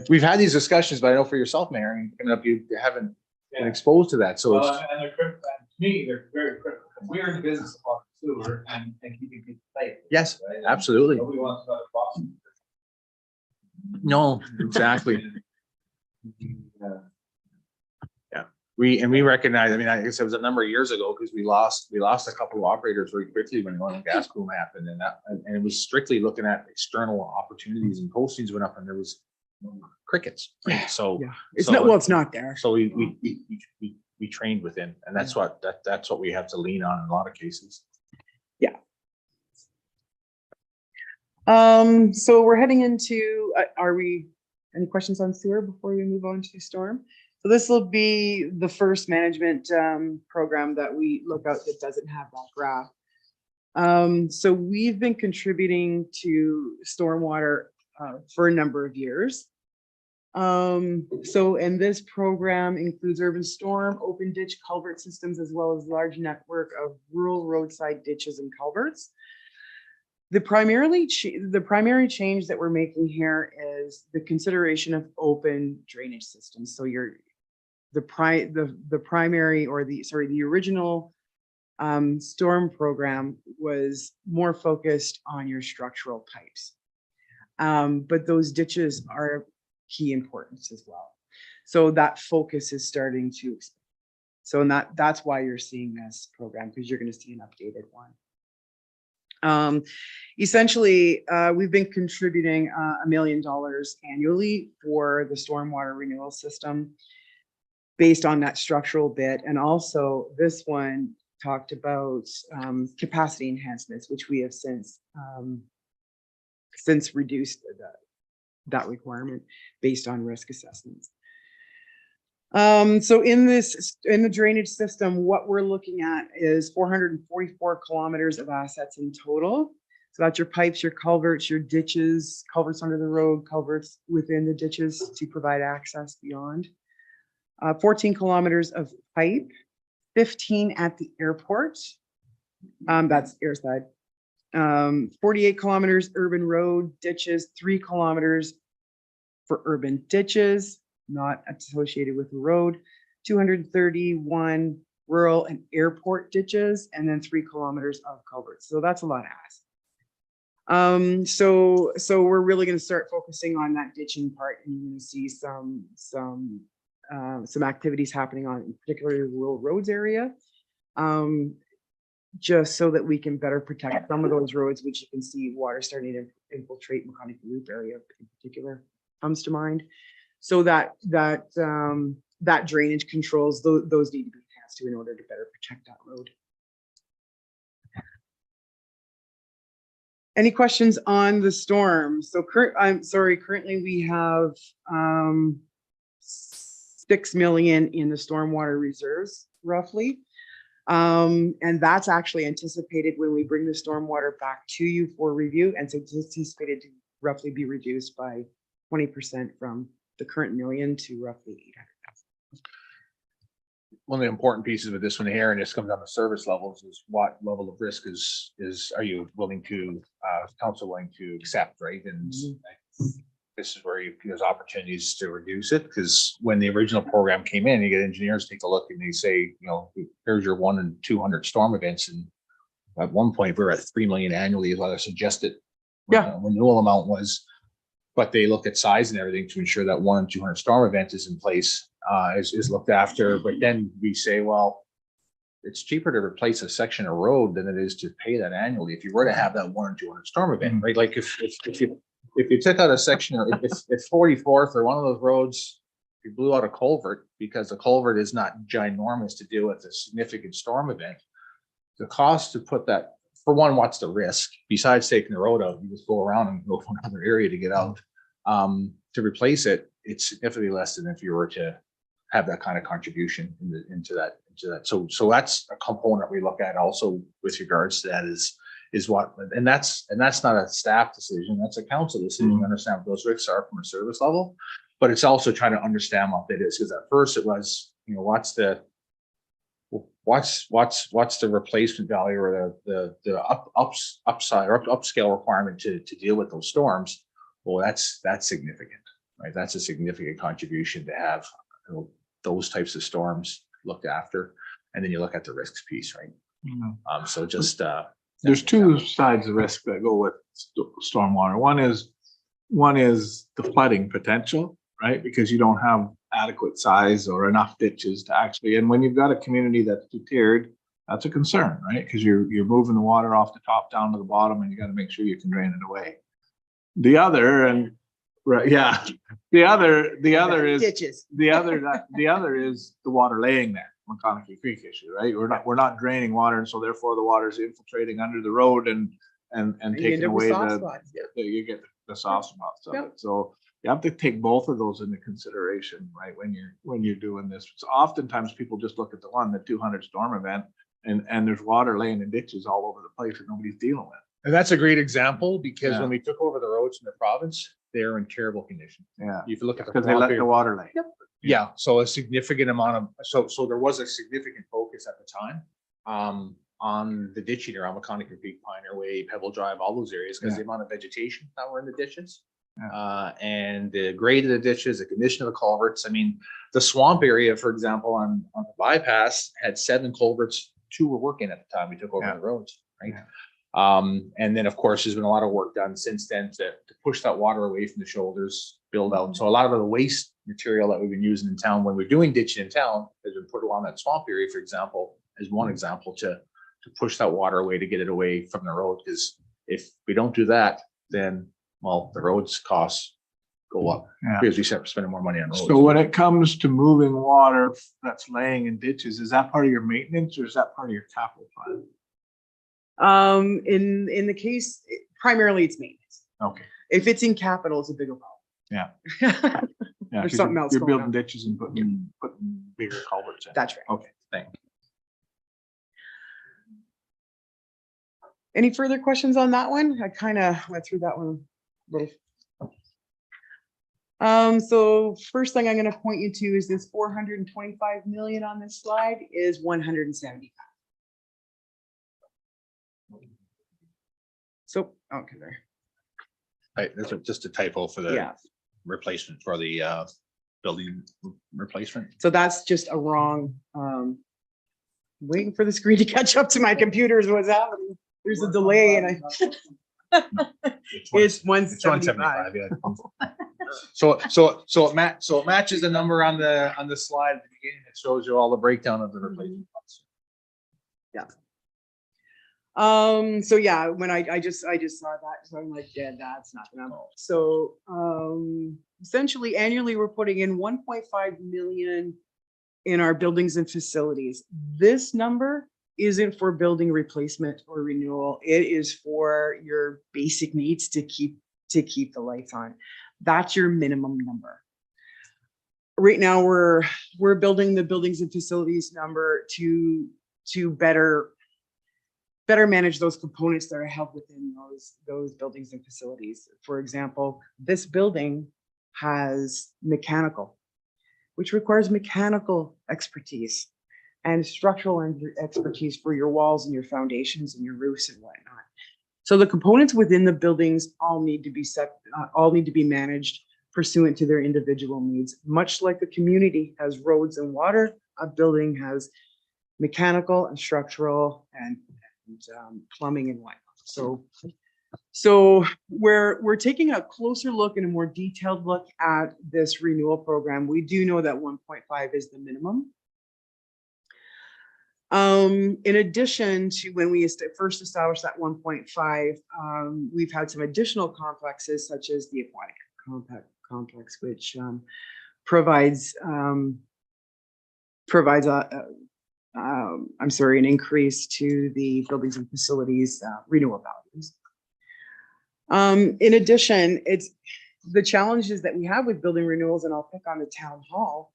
We've had these discussions, but I know for yourself, Mayor, I mean, coming up, you haven't been exposed to that. So And they're critical. And to me, they're very critical. We're in the business of sewer and keeping people safe. yes, right? And absolutely. nobody wants to go to Boston. No, exactly. Yeah, we recognize. I mean, I guess it was a number of years ago, because we lost a couple of operators very quickly when the oil and gas boom happened, and it was strictly looking at external opportunities, and postings went up, and there was crickets. Right? Yeah. So Yeah, it's not there. So we trained within, and that's what we have to lean on in a lot of cases. Yeah. So we're heading into, any questions on sewer before we move on to storm? So this will be the first management program that we look out that doesn't have that graph. So we've been contributing to stormwater for a number of years. And this program includes urban storm, open ditch culvert systems, as well as large network of rural roadside ditches and culverts. The primary change that we're making here is the consideration of open drainage systems. So the original storm program was more focused on your structural pipes. But those ditches are of key importance as well. So that focus is starting to expand. So that's why you're seeing this program, because you're going to see an updated one. Essentially, we've been contributing $1 million annually for the stormwater renewal system based on that structural bit. And also this one talked about capacity enhancements, which we have since reduced that requirement based on risk assessments. So in the drainage system, what we're looking at is 444 kilometers of assets in total. So that's your pipes, your culverts, your ditches, culverts under the road, culverts within the ditches to provide access beyond. 14 kilometers of pipe, 15 at the airport. That's airside. 48 kilometers urban road ditches, 3 kilometers for urban ditches, not associated with the road, 231 rural and airport ditches, and then 3 kilometers of culverts. So that's a lot of ass. So we're really going to start focusing on that ditching part, and you're going to see some activities happening on, in particular, the rural roads area. Just so that we can better protect some of those roads, which you can see water starting to infiltrate Mechanic Loop area in particular comes to mind. So that drainage controls, those need to be enhanced to in order to better protect that road. Any questions on the storm? So currently we have 6 million in the stormwater reserves, roughly. And that's actually anticipated when we bring the stormwater back to you for review. And so it's anticipated to roughly be reduced by 20% from the current million to roughly 800,000. One of the important pieces of this one here, and this comes down to service levels, is what level of risk are you willing to, council willing to accept, right? And this is where there's opportunities to reduce it, because when the original program came in, you get engineers take a look and they say, here's your 1 in 200 storm events. And at one point we were at 3 million annually is what I suggested. Renewal amount was, but they look at size and everything to ensure that 1 in 200 storm event is in place, is looked after. But then we say, well, it's cheaper to replace a section of road than it is to pay that annually. If you were to have that 1 in 200 storm event, right? Like if you took out a section, or if 44th or one of those roads, you blew out a culvert because the culvert is not ginormous to deal with a significant storm event, the cost to put that, for one, what's the risk? Besides taking the road out, you just go around and go to another area to get out. To replace it, it's significantly less than if you were to have that kind of contribution into that. So that's a component we look at also with regards to that is what, and that's not a staff decision, that's a council decision to understand what those risks are from a service level, but it's also trying to understand what that is, because at first it was, what's the replacement value or the upside or upscale requirement to deal with those storms. Well, that's significant, right? That's a significant contribution to have those types of storms looked after, and then you look at the risks piece, right? So just there's two sides of risk that go with stormwater. One is the flooding potential, right? Because you don't have adequate size or enough ditches to actually, and when you've got a community that's tiered, that's a concern, right? Because you're moving the water off the top down to the bottom, and you got to make sure you can drain it away. The other is ditches. the other is the water laying there. McConaughey Creek issue, right? We're not draining water, and so therefore the water is infiltrating under the road and taking away you get the soft spots of it. So you have to take both of those into consideration, right? When you're doing this. So oftentimes people just look at the 200 storm event, and there's water laying in ditches all over the place that nobody's dealing with. And that's a great example, because when we took over the roads in the province, they're in terrible condition. Yeah, if you look at because they let the water lay. Yep. Yeah, so a significant amount of, so there was a significant focus at the time on the ditching around McConaughey Creek, Pioneer Way, Pebble Drive, all those areas, because the amount of vegetation that were in the ditches, and the grade of the ditches, the condition of the culverts. I mean, the swamp area, for example, on the bypass had 7 culverts, 2 were working at the time we took over the roads, right? And then of course there's been a lot of work done since then to push that water away from the shoulders, build out. So a lot of the waste material that we've been using in town when we're doing ditching in town has been put along that swamp area, for example, as one example to push that water away, to get it away from the road. Because if we don't do that, then the roads costs go up because we start spending more money on roads. So when it comes to moving water that's laying in ditches, is that part of your maintenance or is that part of your capital plan? In the case, primarily it's maintenance. Okay. If it's in capital, it's a bigger problem. Yeah. There's something else You're going building on. ditches and putting bigger culverts in. That's right. Okay, thanks. Any further questions on that one? I kind of went through that one a little. So first thing I'm gonna point you to is this 425 million on this slide is 175. So, okay, there, That's just a typo for the yeah. replacement for the building replacement. So that's just a wrong, waiting for the screen to catch up to my computer is what's happening. There's a delay and it's 175. Yeah. So it matches the number on the slide at the beginning. It shows you all the breakdown of the replacement costs. So yeah, when I just saw that, so I'm like, yeah, that's not gonna. So, essentially annually, we're putting in 1.5 million in our buildings and facilities. This number isn't for building replacement or renewal. It is for your basic needs to keep the lights on. That's your minimum number. Right now, we're building the buildings and facilities number to better manage those components that are held within those buildings and facilities. For example, this building has mechanical, which requires mechanical expertise and structural expertise for your walls and your foundations and your roofs and whatnot. So the components within the buildings all need to be managed pursuant to their individual needs. Much like a community has roads and water, a building has mechanical and structural and plumbing and whatnot. So we're taking a closer look and a more detailed look at this renewal program. We do know that 1.5 is the minimum. In addition to when we first established that 1.5, we've had some additional complexes such as the aquatic complex, which provides an increase to the buildings and facilities renewal values. In addition, it's the challenges that we have with building renewals, and I'll pick on the town hall,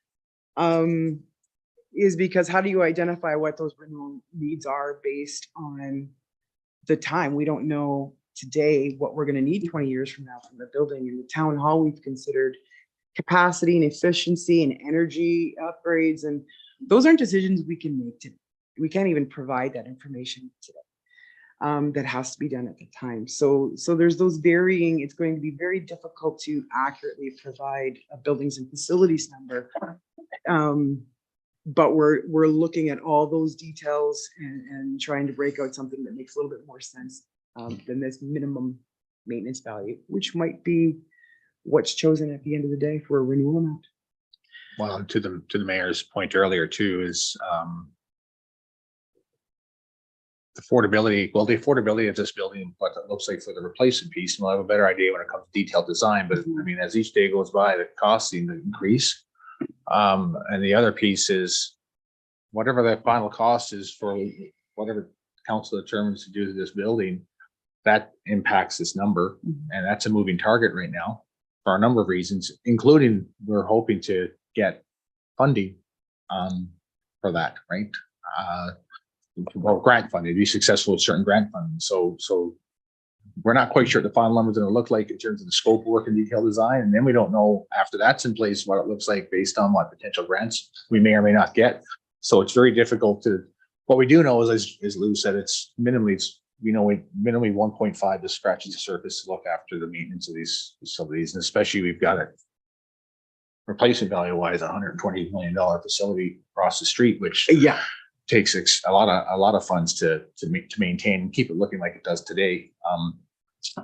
is because how do you identify what those renewal needs are based on the time? We don't know today what we're going to need 20 years from now from the building. In the town hall, we've considered capacity and efficiency and energy upgrades, and those aren't decisions we can make today. We can't even provide that information today. That has to be done at the time. So there's those varying, it's going to be very difficult to accurately provide a buildings and facilities number. But we're looking at all those details and trying to break out something that makes a little bit more sense than this minimum maintenance value, which might be what's chosen at the end of the day for a renewal amount. Well, to the mayor's point earlier too is the affordability of this building, what it looks like for the replacement piece. And we'll have a better idea when it comes to detailed design. But I mean, as each day goes by, the costs seem to increase. And the other piece is whatever the final cost is for whatever council determines to do to this building, that impacts this number. And that's a moving target right now for a number of reasons, including we're hoping to get funding for that, right? Well, grant funding, be successful with certain grant funding. So we're not quite sure what the final number is going to look like in terms of the scope of work and detailed design. And then we don't know after that's in place what it looks like based on what potential grants we may or may not get. So it's very difficult to, what we do know is, as Lou said, it's minimally 1.5 to scratch the surface to look after the maintenance of these facilities. And especially we've got a replacement value wise, $120 million facility across the street, which takes a lot of funds to maintain and keep it looking like it does today,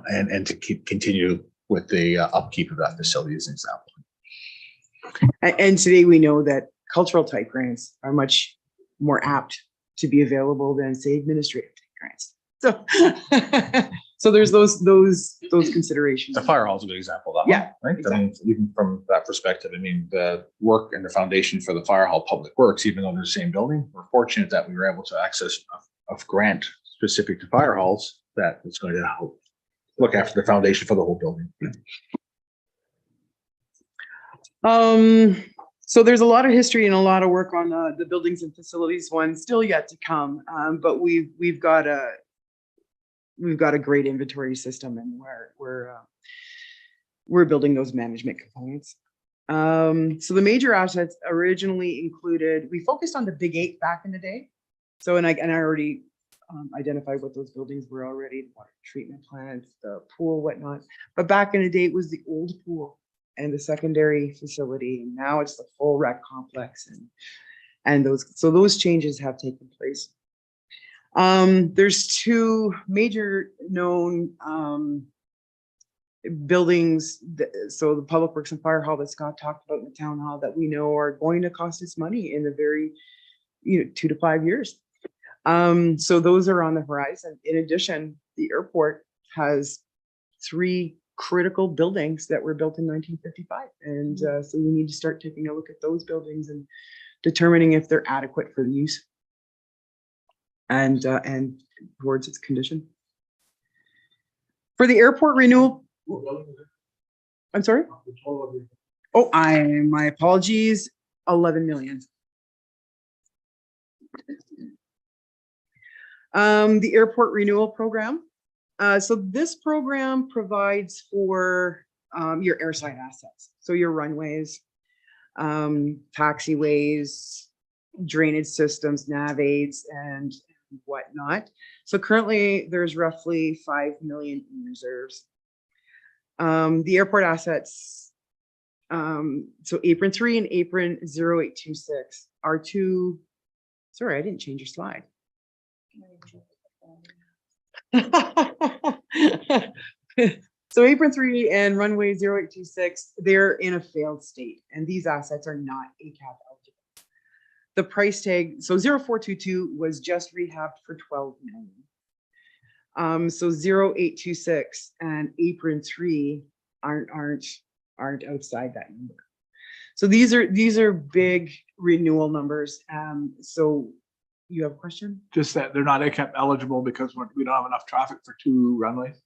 and to continue with the upkeep of that facility as an example. And today we know that cultural type grants are much more apt to be available than say administrative type grants. So there's those considerations. The fire hall is a good example of that. Yeah, one, right. exactly. I mean, even from that perspective, I mean, the work and the foundation for the fire hall public works, even though they're the same building, we're fortunate that we were able to access a grant specific to fire halls that is going to help look after the foundation for the whole building. So there's a lot of history and a lot of work on the buildings and facilities one still yet to come. But we've got a great inventory system, and we're building those management components. So the major assets originally included, we focused on the big 8 back in the day. So, and I already identified what those buildings were already, the water treatment plant, the pool, whatnot. But back in the day, it was the old pool and the secondary facility. And now it's the full rec complex and those changes have taken place. There's 2 major known buildings. So the Public Works and Fire Hall that Scott talked about in the town hall that we know are going to cost us money in the very, 2 to 5 years. So those are on the horizon. In addition, the airport has 3 critical buildings that were built in 1955. And so we need to start taking a look at those buildings and determining if they're adequate for the use and towards its condition. For the airport renewal, I'm sorry? Oh, my apologies, 11 million. The airport renewal program. So this program provides for your airside assets. So your runways, taxiways, drainage systems, nav aids, and whatnot. So currently there's roughly 5 million in reserves. The airport assets, so apron 3 and apron 0826 are 2, sorry, I didn't change your slide. So apron 3 and runway 0826, they're in a failed state, and these assets are not ACAP eligible. The price tag, so 0422 was just rehabbed for 12 million. So 0826 and apron 3 aren't outside that number. So these are big renewal numbers. So you have a question? Just that they're not ACAP eligible because we don't have enough traffic for 2 runways.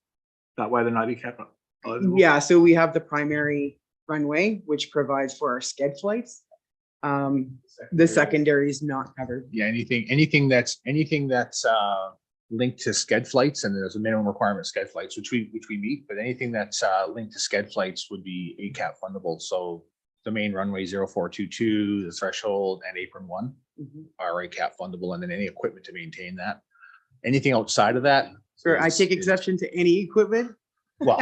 That why they're not ACAP eligible? Yeah, so we have the primary runway, which provides for our sched flights. The secondary is not covered. Yeah, anything that's linked to sched flights, and there's a minimum requirement of sched flights, which we meet, but anything that's linked to sched flights would be ACAP fundable. So the main runway 0422, the threshold, and apron 1 are ACAP fundable, and then any equipment to maintain that. Anything outside of that. Sure, I take exception to any equipment. Well,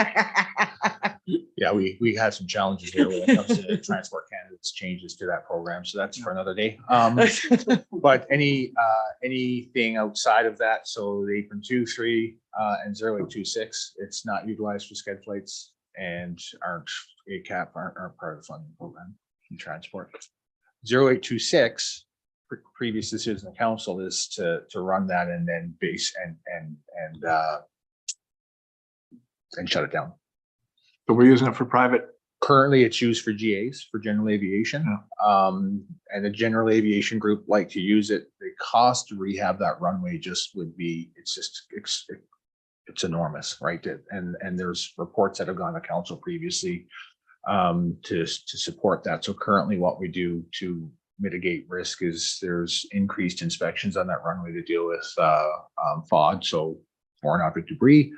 yeah, we have some challenges here when it comes to Transport Canada's changes to that program, so that's for another day. But anything outside of that, so the apron 2, 3, and 0826, it's not utilized for sched flights and aren't ACAP, aren't part of the funding program in transport. 0826, previous decision of council is to run that and then base and shut it down. So we're using it for private. Currently, it's used for GAs, for general aviation. And the general aviation group like to use it. The cost to rehab that runway just would be, it's enormous, right? And there's reports that have gone to council previously to support that. So currently what we do to mitigate risk is there's increased inspections on that runway to deal with FOD, so foreign object debris,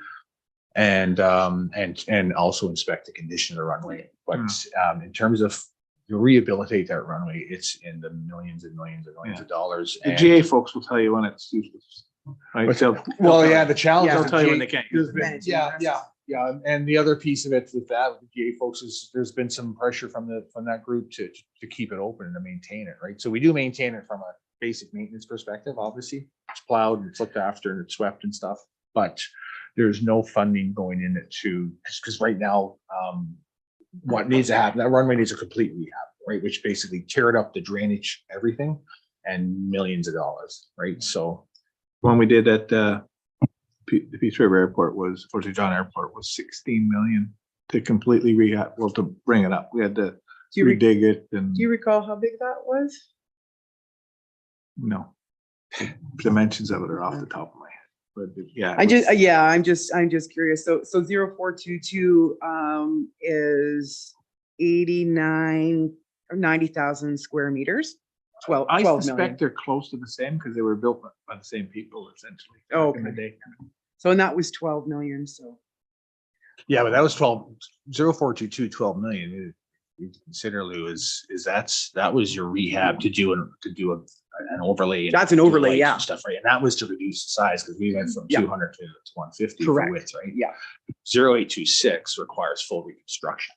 and also inspect the condition of the runway. But in terms of to rehabilitate that runway, it's in the millions and millions and millions of dollars. The GA folks will tell you when it's useless. Right? The challenge. They'll tell you when they can't use it. Yeah, and the other piece of it with that, with the GA folks, is there's been some pressure from that group to keep it open and to maintain it, right? So we do maintain it from a basic maintenance perspective. Obviously, it's plowed and it's looked after and it's swept and stuff, but there's no funding going in it because right now, what needs to happen, that runway needs a complete rehab, right? Which basically tear it up, the drainage, everything, and millions of dollars, right? So when we did at the Peace River Airport was, or St. John Airport was 16 million to completely rehab, well, to bring it up. We had to redig it. And do you recall how big that was? No, dimensions of it are off the top of my head. But yeah, I'm just curious. So 0422 is 89 or 90,000 square meters. 12 I million. suspect they're close to the same because they were built by the same people essentially. Oh, back in the okay. day. So, and that was 12 million. So Yeah, but that was 12 million. You consider, Lou, is that was your rehab to do an overlay. and That's an do overlay, lights yeah. and stuff, right? And that was to reduce the size because we went from Yeah. 200 to 150 for Correct. width, right? Yeah. 0826 requires full reconstruction,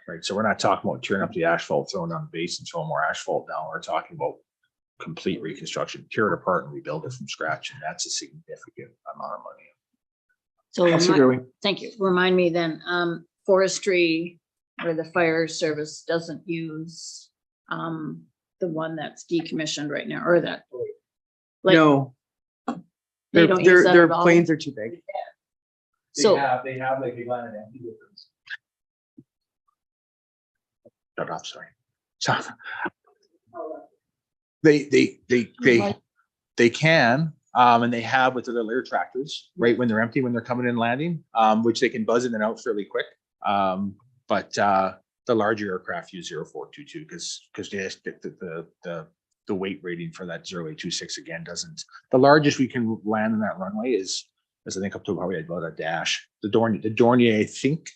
right? So we're not talking about tearing up the asphalt, throwing down the base and throwing more asphalt down. We're talking about complete reconstruction, tear it apart and rebuild it from scratch. And that's a significant amount of money. So Councillor Derwin. thank you. Remind me then, forestry or the fire service doesn't use the one that's decommissioned right now, or that. Like, No, they don't use that their at all. planes are too big. So, They have like they got an empty difference. Shut up, sorry. So they can, and they have with their layer tractors, right? When they're empty, when they're coming in landing, which they can buzz in and out fairly quick. But the larger aircraft use 0422 because the weight rating for that 0826 again doesn't. The largest we can land in that runway is I think up to probably about a dash. The Dornier, I think,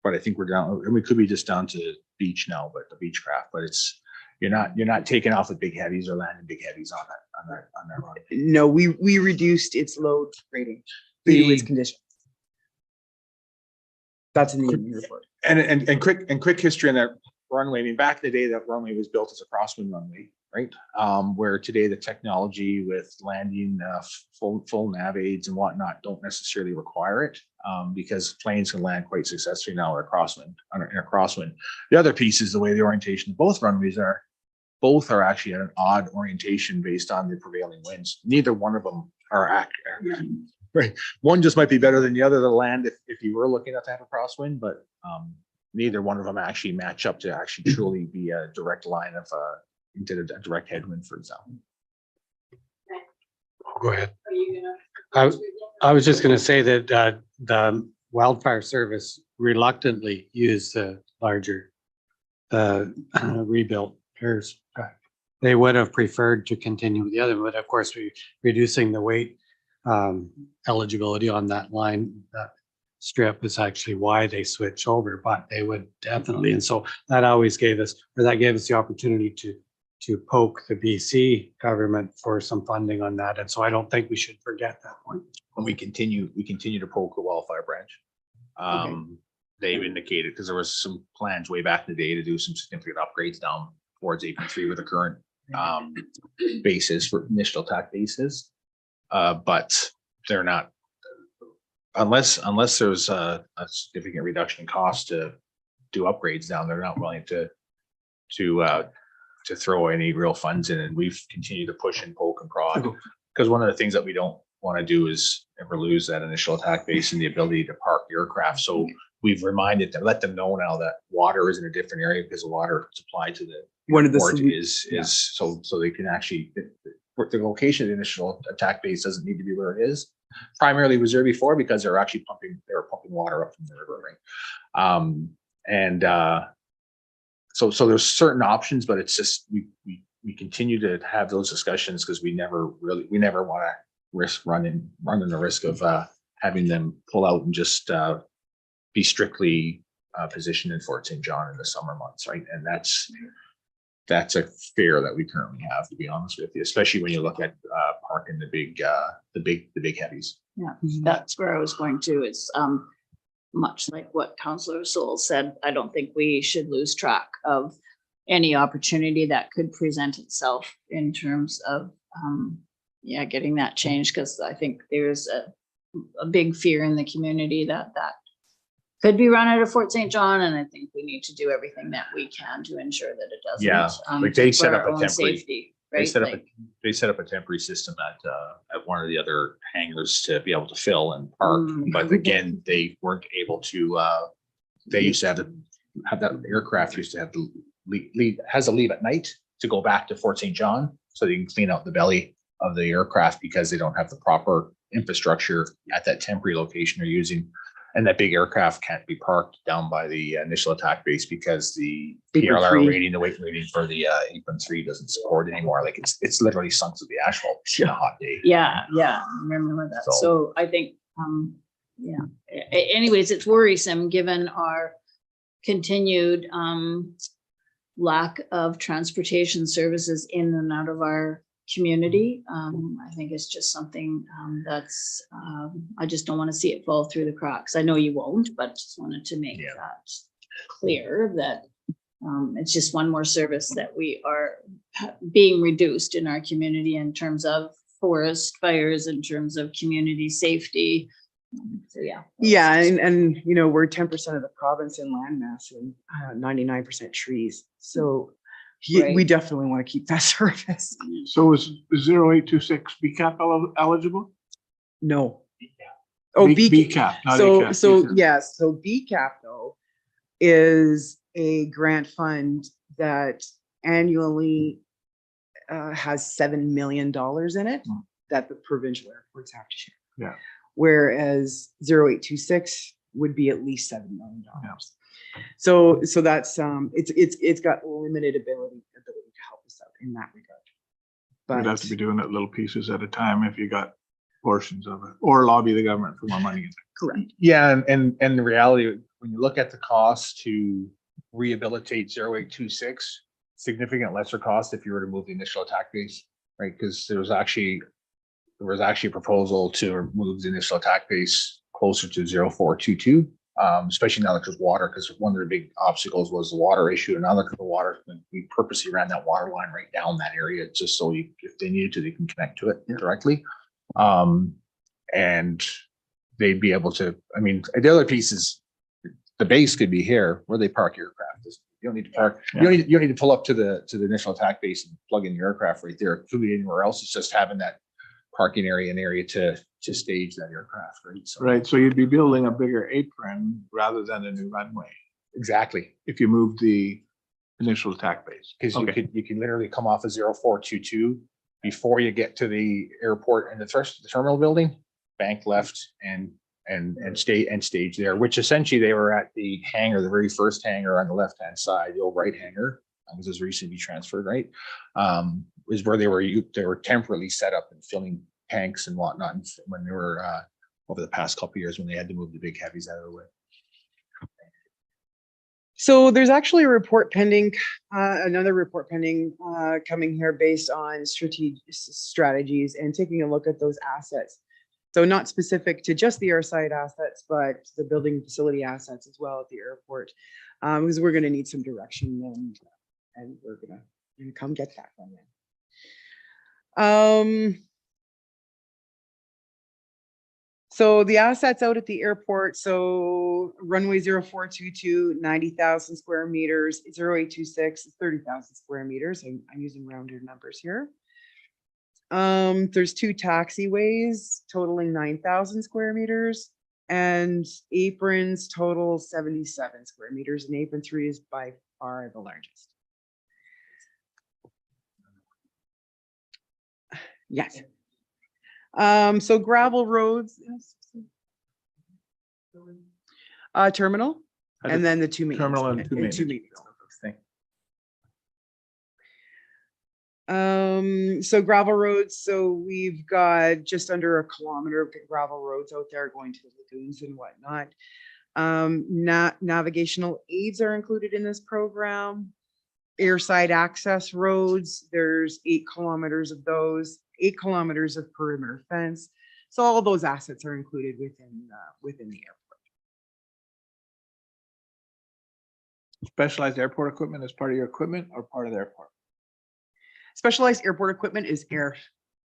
but I think we're down, and we could be just down to beach now, but the Beechcraft, but it's you're not taking off with big heavies or landing big heavies on that run. No, we reduced its load rating due to its The- condition. That's in the report. And quick history on that runway. I mean, back in the day, that runway was built as a crosswind runway, right? Where today the technology with landing full nav aids and whatnot don't necessarily require it, because planes can land quite successfully now in a crosswind. The other piece is the way the orientation of both runways are. Both are actually at an odd orientation based on the prevailing winds. Neither one of them are accurate. Right. One just might be better than the other to land if you were looking at to have a crosswind, but neither one of them actually match up to actually truly be a direct line of into a direct headwind, for example. Go ahead. I was just gonna say that the wildfire service reluctantly used the larger rebuilt pairs. They would have preferred to continue with the other, but of course, reducing the weight eligibility on that line, that strip is actually why they switch over, but they would definitely. And so that always gave us, or that gave us the opportunity to poke the BC government for some funding on that. And so I don't think we should forget that point. And we continue to poke the wildfire branch. They've indicated, because there was some plans way back in the day to do some significant upgrades down towards 8.3 where the current bases for initial attack bases. But they're not, unless there's a significant reduction in cost to do upgrades down, they're not willing to throw any real funds in. And we've continued to push and poke and prod, because one of the things that we don't want to do is ever lose that initial attack base and the ability to park the aircraft. So we've reminded them, let them know now that water is in a different area because the water supply to the One of the airport solu- is so they can actually, the location of the initial attack base doesn't need to be where it is. Primarily was there before because they were pumping water up from the river, right? So there's certain options, but it's just we continue to have those discussions because we never want to risk running the risk of having them pull out and just be strictly positioned in Fort St. John in the summer months, right? And that's a fear that we currently have, to be honest with you, especially when you look at parking the big heavies. yeah, that's where I was going to. It's much like what Councillor Sewell said. I don't think we should lose track of any opportunity that could present itself in terms of getting that changed, because I think there's a big fear in the community that could be run out of Fort St. John, and I think we need to do everything that we can to ensure that it doesn't. Yeah, like they set for up our a own temporary- safety, They right? set up Like, they set up a temporary system at one of the other hangars to be able to fill and park. But again, they weren't able to. They used to have that aircraft used to have to leave at night to go back to Fort St. John so they can clean out the belly of the aircraft because they don't have the proper infrastructure at that temporary location they're using. And that big aircraft can't be parked down by the initial attack base because the Apron PLR 3. rating, the weight rating for the apron 3 doesn't support anymore. Like it's literally sunk to the asphalt on a hot day. yeah, I remember that. So- So I think Yeah. Anyways, it's worrisome given our continued lack of transportation services in and out of our community. I think it's just something that's, I just don't want to see it fall through the cracks. I know you won't, but just wanted to make that clear that it's just one more service that we are being reduced in our community in terms of forest fires, in terms of community safety. So yeah. Yeah, and you know, we're 10% of the province in land mass and 99% trees. So Right. we definitely want to keep that service. So is 0826 BCAP eligible? No. Oh, BCAP, not So, ACAP. so BCAP. yes, so BCAP though is a grant fund that annually has $7 million in it that the provincial airports have to share. Yeah. Whereas 0826 would be at least $7 million. Yeah. So that's it's got limited ability to help us out in that regard. You'd But have to be doing it little pieces at a time if you got portions of it, or lobby the government for more money. correct. Yeah, and the reality, when you look at the cost to rehabilitate 0826, significant lesser cost if you were to move the initial attack base, right? Because there was actually a proposal to remove the initial attack base closer to 0422, especially now that there's water, because one of the big obstacles was the water issue. And now look at the water, we purposely ran that water line right down that area just so if they needed to, they can connect to it directly. And they'd be able to, I mean, the other piece is the base could be here where they park aircraft. You don't need to park, you don't need to pull up to the initial attack base and plug in your aircraft right there. It could be anywhere else. It's just having that parking area, an area to stage that aircraft, right? So, Right, so you'd be building a bigger apron rather than a new runway exactly. if you move the initial attack base. Because Okay. you can literally come off of 0422 before you get to the airport and the terminal building, bank left and stage there, which essentially they were at the hangar, the very first hangar on the left-hand side, the old right hangar, because it was recently transferred, right? Is where they were temporarily set up and filling tanks and whatnot when they were over the past couple of years when they had to move the big heavies out of the way. So there's actually a report pending, another report pending coming here based on strategies and taking a look at those assets. So not specific to just the airside assets, but the building facility assets as well at the airport, because we're going to need some direction and we're going to come get that from them. So the assets out at the airport, so runway 0422, 90,000 square meters, 0826, 30,000 square meters. I'm using rounded numbers here. There's 2 taxiways totaling 9,000 square meters and aprons total 77 square meters, and apron 3 is by far the largest. Yes. So gravel roads, terminal, and then the 2 main. Terminal and two main. So gravel roads, so we've got just under 1 kilometer of gravel roads out there going to the lagoons and whatnot. Navigational aids are included in this program. Airside access roads, there's 8 kilometers of those, 8 kilometers of perimeter fence. So all those assets are included within the airport. Specialized airport equipment is part of your equipment or part of the airport? Specialized airport equipment is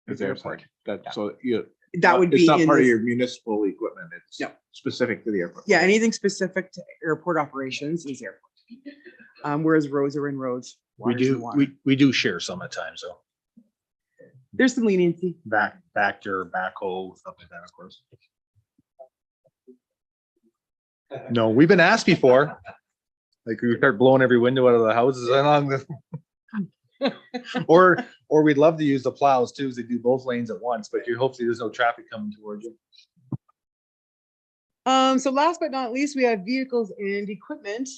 It's airport. That, Yeah. so you. That would be It's not in part of this- your municipal equipment. It's No. specific to the airport. Yeah, anything specific to airport operations is airport. Whereas roads are in roads. We water's in do water. we do share some at times though. There's some leniency. Backhoe, stuff like that, of course. No, we've been asked before. Like we start blowing every window out of the houses along the. Or we'd love to use the plows too, as they do both lanes at once, but you hopefully there's no traffic coming towards you. So last but not least, we have vehicles and equipment.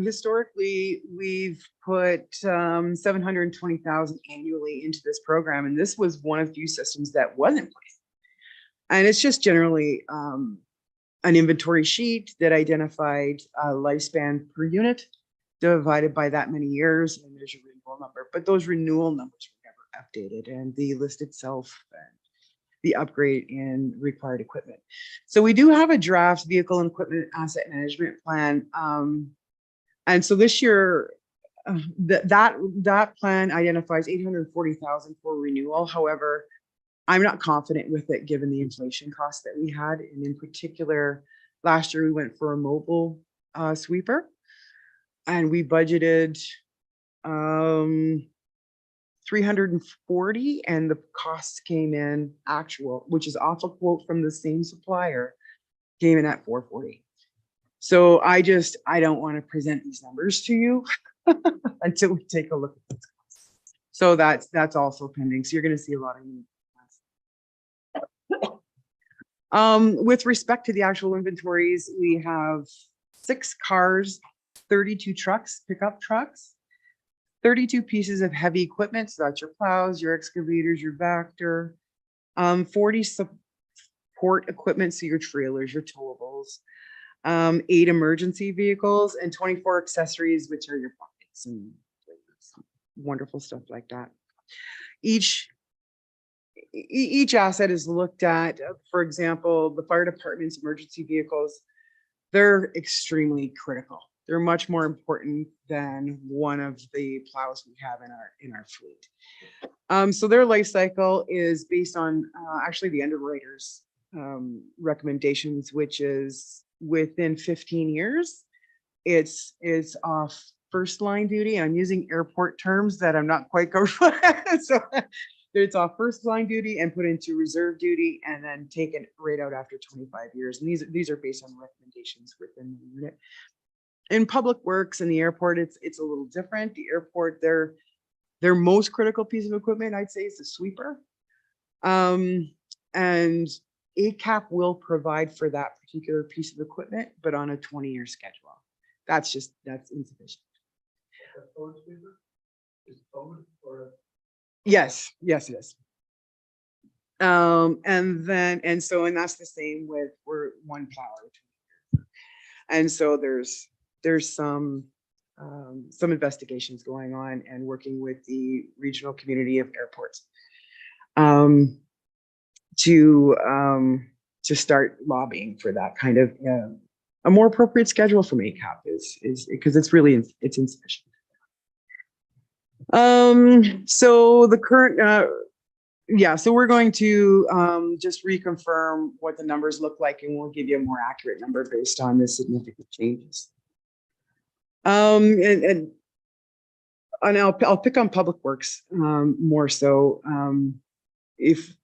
Historically, we've put 720,000 annually into this program, and this was one of the few systems that was in place. And it's just generally an inventory sheet that identified a lifespan per unit divided by that many years, and there's your renewal number. But those renewal numbers were never updated, and the list itself and the upgrade in required equipment. So we do have a draft vehicle and equipment asset management plan. And so this year, that plan identifies 840,000 for renewal. However, I'm not confident with it given the inflation costs that we had. And in particular, last year we went for a mobile sweeper and we budgeted 340 and the costs came in actual, which is off a quote from the same supplier, came in at 440. So I don't want to present these numbers to you until we take a look at this. So that's also pending. So you're going to see a lot of with respect to the actual inventories, we have 6 cars, 32 trucks, pickup trucks, 32 pieces of heavy equipment. So that's your plows, your excavators, your Vector, 40 support equipment. So your trailers, your towables, 8 emergency vehicles and 24 accessories, which are your buckets and wonderful stuff like that. Each asset is looked at. For example, the fire department's emergency vehicles, they're extremely critical. They're much more important than one of the plows we have in our fleet. So their life cycle is based on actually the underwriters' recommendations, which is within 15 years. It's off first line duty. I'm using airport terms that I'm not quite comfortable with. So it's off first line duty and put into reserve duty and then taken right out after 25 years. And these are based on recommendations within the unit. In public works and the airport, it's a little different. The airport, their most critical piece of equipment, I'd say, is the sweeper. And ACAP will provide for that particular piece of equipment, but on a 20-year schedule. That's insufficient. Yes, it is. And that's the same with we're one plow. And so there's some investigations going on and working with the regional community of airports to start lobbying for that kind of a more appropriate schedule from ACAP is because it's insufficient. So the current so we're going to just reconfirm what the numbers look like, and we'll give you a more accurate number based on the significant changes. And I'll pick on public works more so. If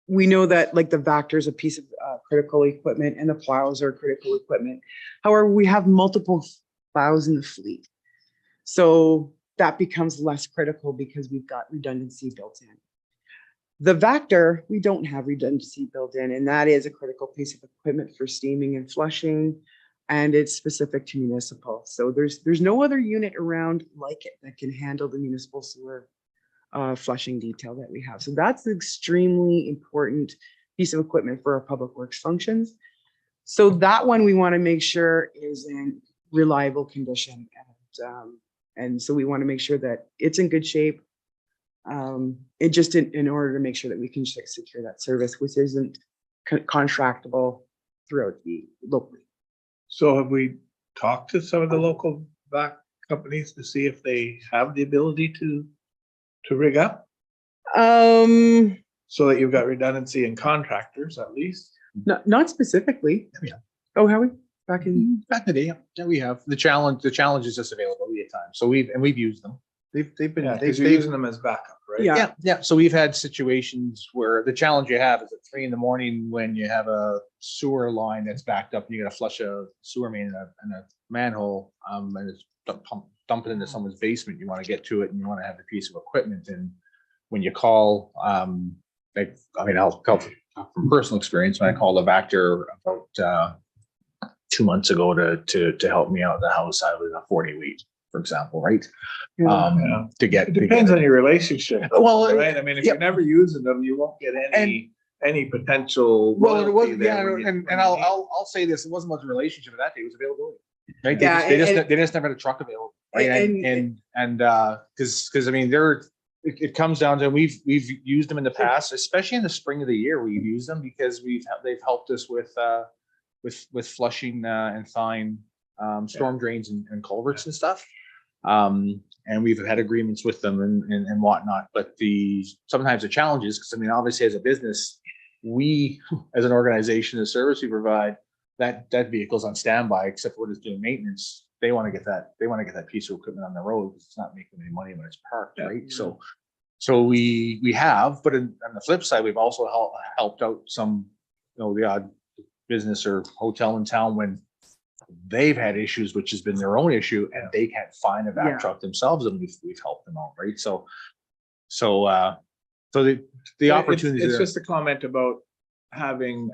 we know that like the Vector is a piece of critical equipment and the plows are critical equipment. However, we have multiple plows in the fleet. So that becomes less critical because we've got redundancy built in. The Vector, we don't have redundancy built in, and that is a critical piece of equipment for steaming and flushing, and it's specific to municipal. So there's no other unit around like it that can handle the municipal sewer flushing detail that we have. So that's an extremely important piece of equipment for our public works functions. So that one we want to make sure is in reliable condition, and so we want to make sure that it's in good shape. It just in order to make sure that we can secure that service, which isn't contractable throughout the locally. So have we talked to some of the local vac companies to see if they have the ability to rig up? So that you've got redundancy in contractors at least? Not specifically. Yeah. Oh, have we? Back in the day, yeah, we have. The challenge is just availability at times. So we've used them. They've been Because you're using them as backup, right? Yeah. Yeah. So we've had situations where the challenge you have is at 3 a.m. when you have a sewer line that's backed up and you got to flush a sewer main in a manhole, and it's dump it into someone's basement. You want to get to it and you want to have the piece of equipment. And when you call, I'll tell from personal experience, when I called a Vector about 2 months ago to help me out in the house, I was a 40 wait, for example, right? To get It depends on your relationship. Well, right? I mean, if you're never using them, you won't get any any potential. Well, it was, loyalty there yeah, when you- and when I'll, you- I'll say this, it wasn't about the relationship of that day, it was availability. Right? Yeah, They just never had a truck available, right? And, cause I mean, it comes down to, we've used them in the past, especially in the spring of the year, we've used them because they've helped us with flushing, and thawing, storm drains and culverts and stuff. And we've had agreements with them and whatnot, but sometimes the challenge is, because I mean, obviously as a business, we, as an organization, the service we provide, that vehicle's on standby, except we're just doing maintenance. They want to get that piece of equipment on the road because it's not making any money when it's parked, right? So we have, but on the flip side, we've also helped out some, the odd business or hotel in town when they've had issues, which has been their own issue, and they can't find a Yeah. vac truck themselves, and we've helped them out, right? So the opportunity. It's just a comment about having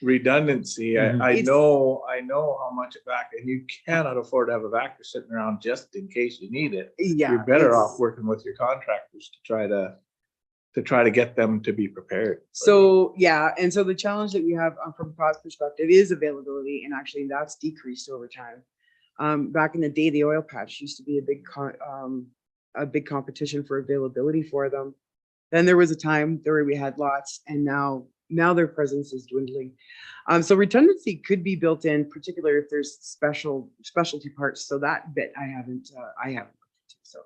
redundancy. I It's- know how much a vac, and you cannot afford to have a vector sitting around just in case you need it. Yeah. You're better it's- off working with your contractors to try to get them to be prepared. So, yeah, and so the challenge that we have from a cost perspective is availability, and actually that's decreased over time. Back in the day, the oil patch used to be a big competition for availability for them. Then there was a time where we had lots, and now their presence is dwindling. So redundancy could be built in, particularly if there's specialty parts. So that bit I haven't looked into. So,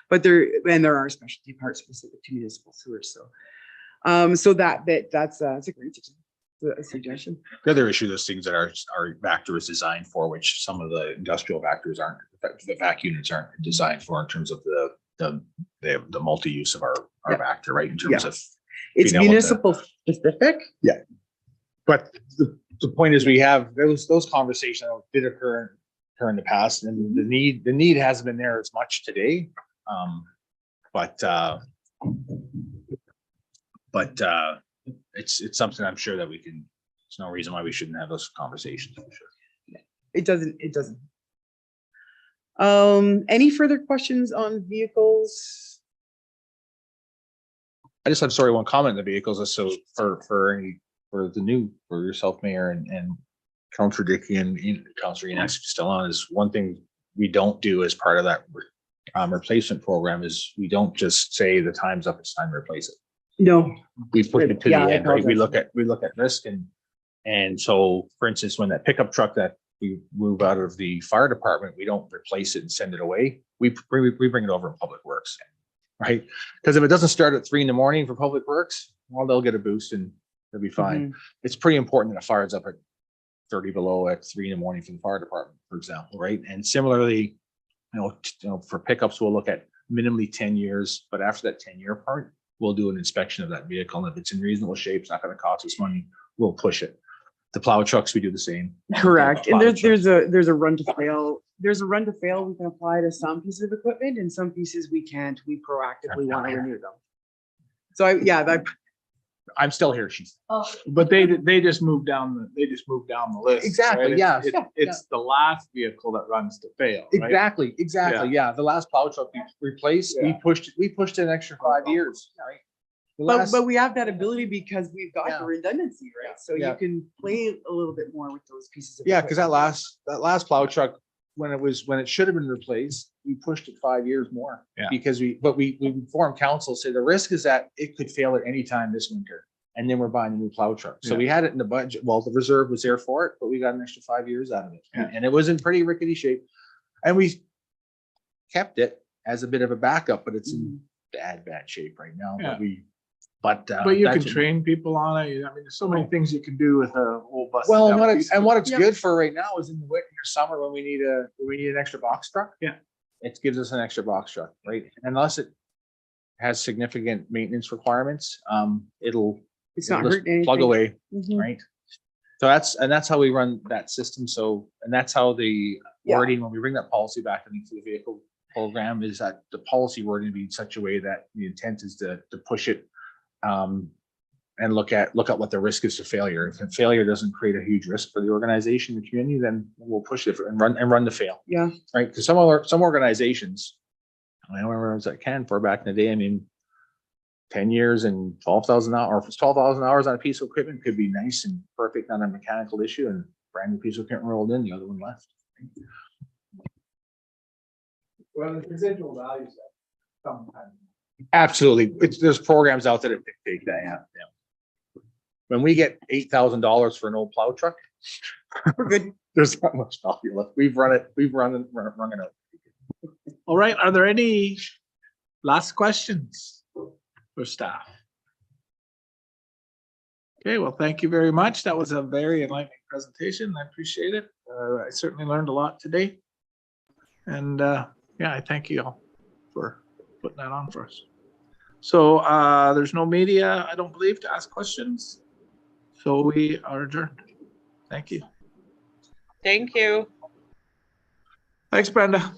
but there are specialty parts specific to municipal sewers. So that bit, that's a great suggestion. The other issue, those things that our vector is designed for, which some of the industrial vectors aren't, the vac units aren't designed for in terms of the multi-use of our Yeah. vector, right? In terms Yeah. of It's being able to- municipal specific. But the point is, we have those conversations that did occur in the past, and the need hasn't been there as much today. But it's something I'm sure that we can. There's no reason why we shouldn't have those conversations. I'm sure. It doesn't. Any further questions on vehicles? I just have one comment on the vehicles. So for yourself, Mayor, and Councilor Dickey and Councilor Ian still on, is one thing we don't do as part of that replacement program is we don't just say the time's up, it's time to replace it. No. We push it to Yeah, the I end, right? We apologize. look at risk, and so, for instance, when that pickup truck that we move out of the fire department, we don't replace it and send it away. We bring it over in Public Works, right? Because if it doesn't start at 3 a.m. for Public Works, well, they'll get a boost and they'll be fine. It's pretty important that a fire's up at 30 below at 3 a.m. for the fire department, for example, right? And similarly, for pickups, we'll look at minimally 10 years, but after that 10-year part, we'll do an inspection of that vehicle. And if it's in reasonable shape, it's not going to cost us money, we'll push it. The plow trucks, we do the same. Correct. And Plow there's a run to fail. There's a run to fail we can apply to some pieces of equipment, and some pieces we can't. We proactively want to renew them. So I'm still here, she's. But they just moved down the list. Exactly, right? yeah. It's the last vehicle that runs to fail, right? Exactly. Yeah. The last plow truck we replaced, Yeah. we pushed it an extra 5 years, right? The last- but we have that ability because we've got Yeah. the redundancy, right? So Yeah. you can play a little bit more with those pieces of Yeah, because that equipment. last plow truck, when it should have been replaced, we pushed it 5 years more. Yeah. Because we informed council, say the risk is that it could fail at any time this winter. And then we're buying a new plow truck. So Yeah. we had it in the budget. Well, the reserve was there for it, but we got an extra 5 years out of it. Yeah. And it was in pretty rickety shape. And we kept it as a bit of a backup, but it's in bad shape right now. Yeah. But you that's can train people on it. I mean, there's so many things you can do with a whole bus. Well, what it's Yeah. good for right now is in the winter, summer, when we need an extra box truck. Yeah. It gives us an extra box truck, right? Unless it has significant maintenance requirements, It's not it'll just hurting anything. plug away, Mhm. right? So that's how we run that system. So, and that's how the Yeah. wording, when we bring that policy back into the vehicle program, is that the policy wording be in such a way that the intent is to push it, and look at what the risk is to failure. If failure doesn't create a huge risk for the organization, the community, then we'll push it and run the fail, Yeah. right? Because some organizations, I remember as I can for back in the day, I mean, 10 years and 12,000 hours, or if it's 12,000 hours on a piece of equipment, could be nice and perfect on a mechanical issue, and brand new piece of equipment rolled in, the other one left. Well, the residual values sometimes. Absolutely. There's programs out there that dictate that. Yeah. When we get $8,000 for an old plow truck, we're good. There's not much value left. We've run it out. All right, are there any last questions for staff? Okay, well, thank you very much. That was a very enlightening presentation. I appreciate it. I certainly learned a lot today. And yeah, I thank you all for putting that on for us. So there's no media, I don't believe, to ask questions. So we are adjourned. Thank you. Thank you. Thanks, Brenda.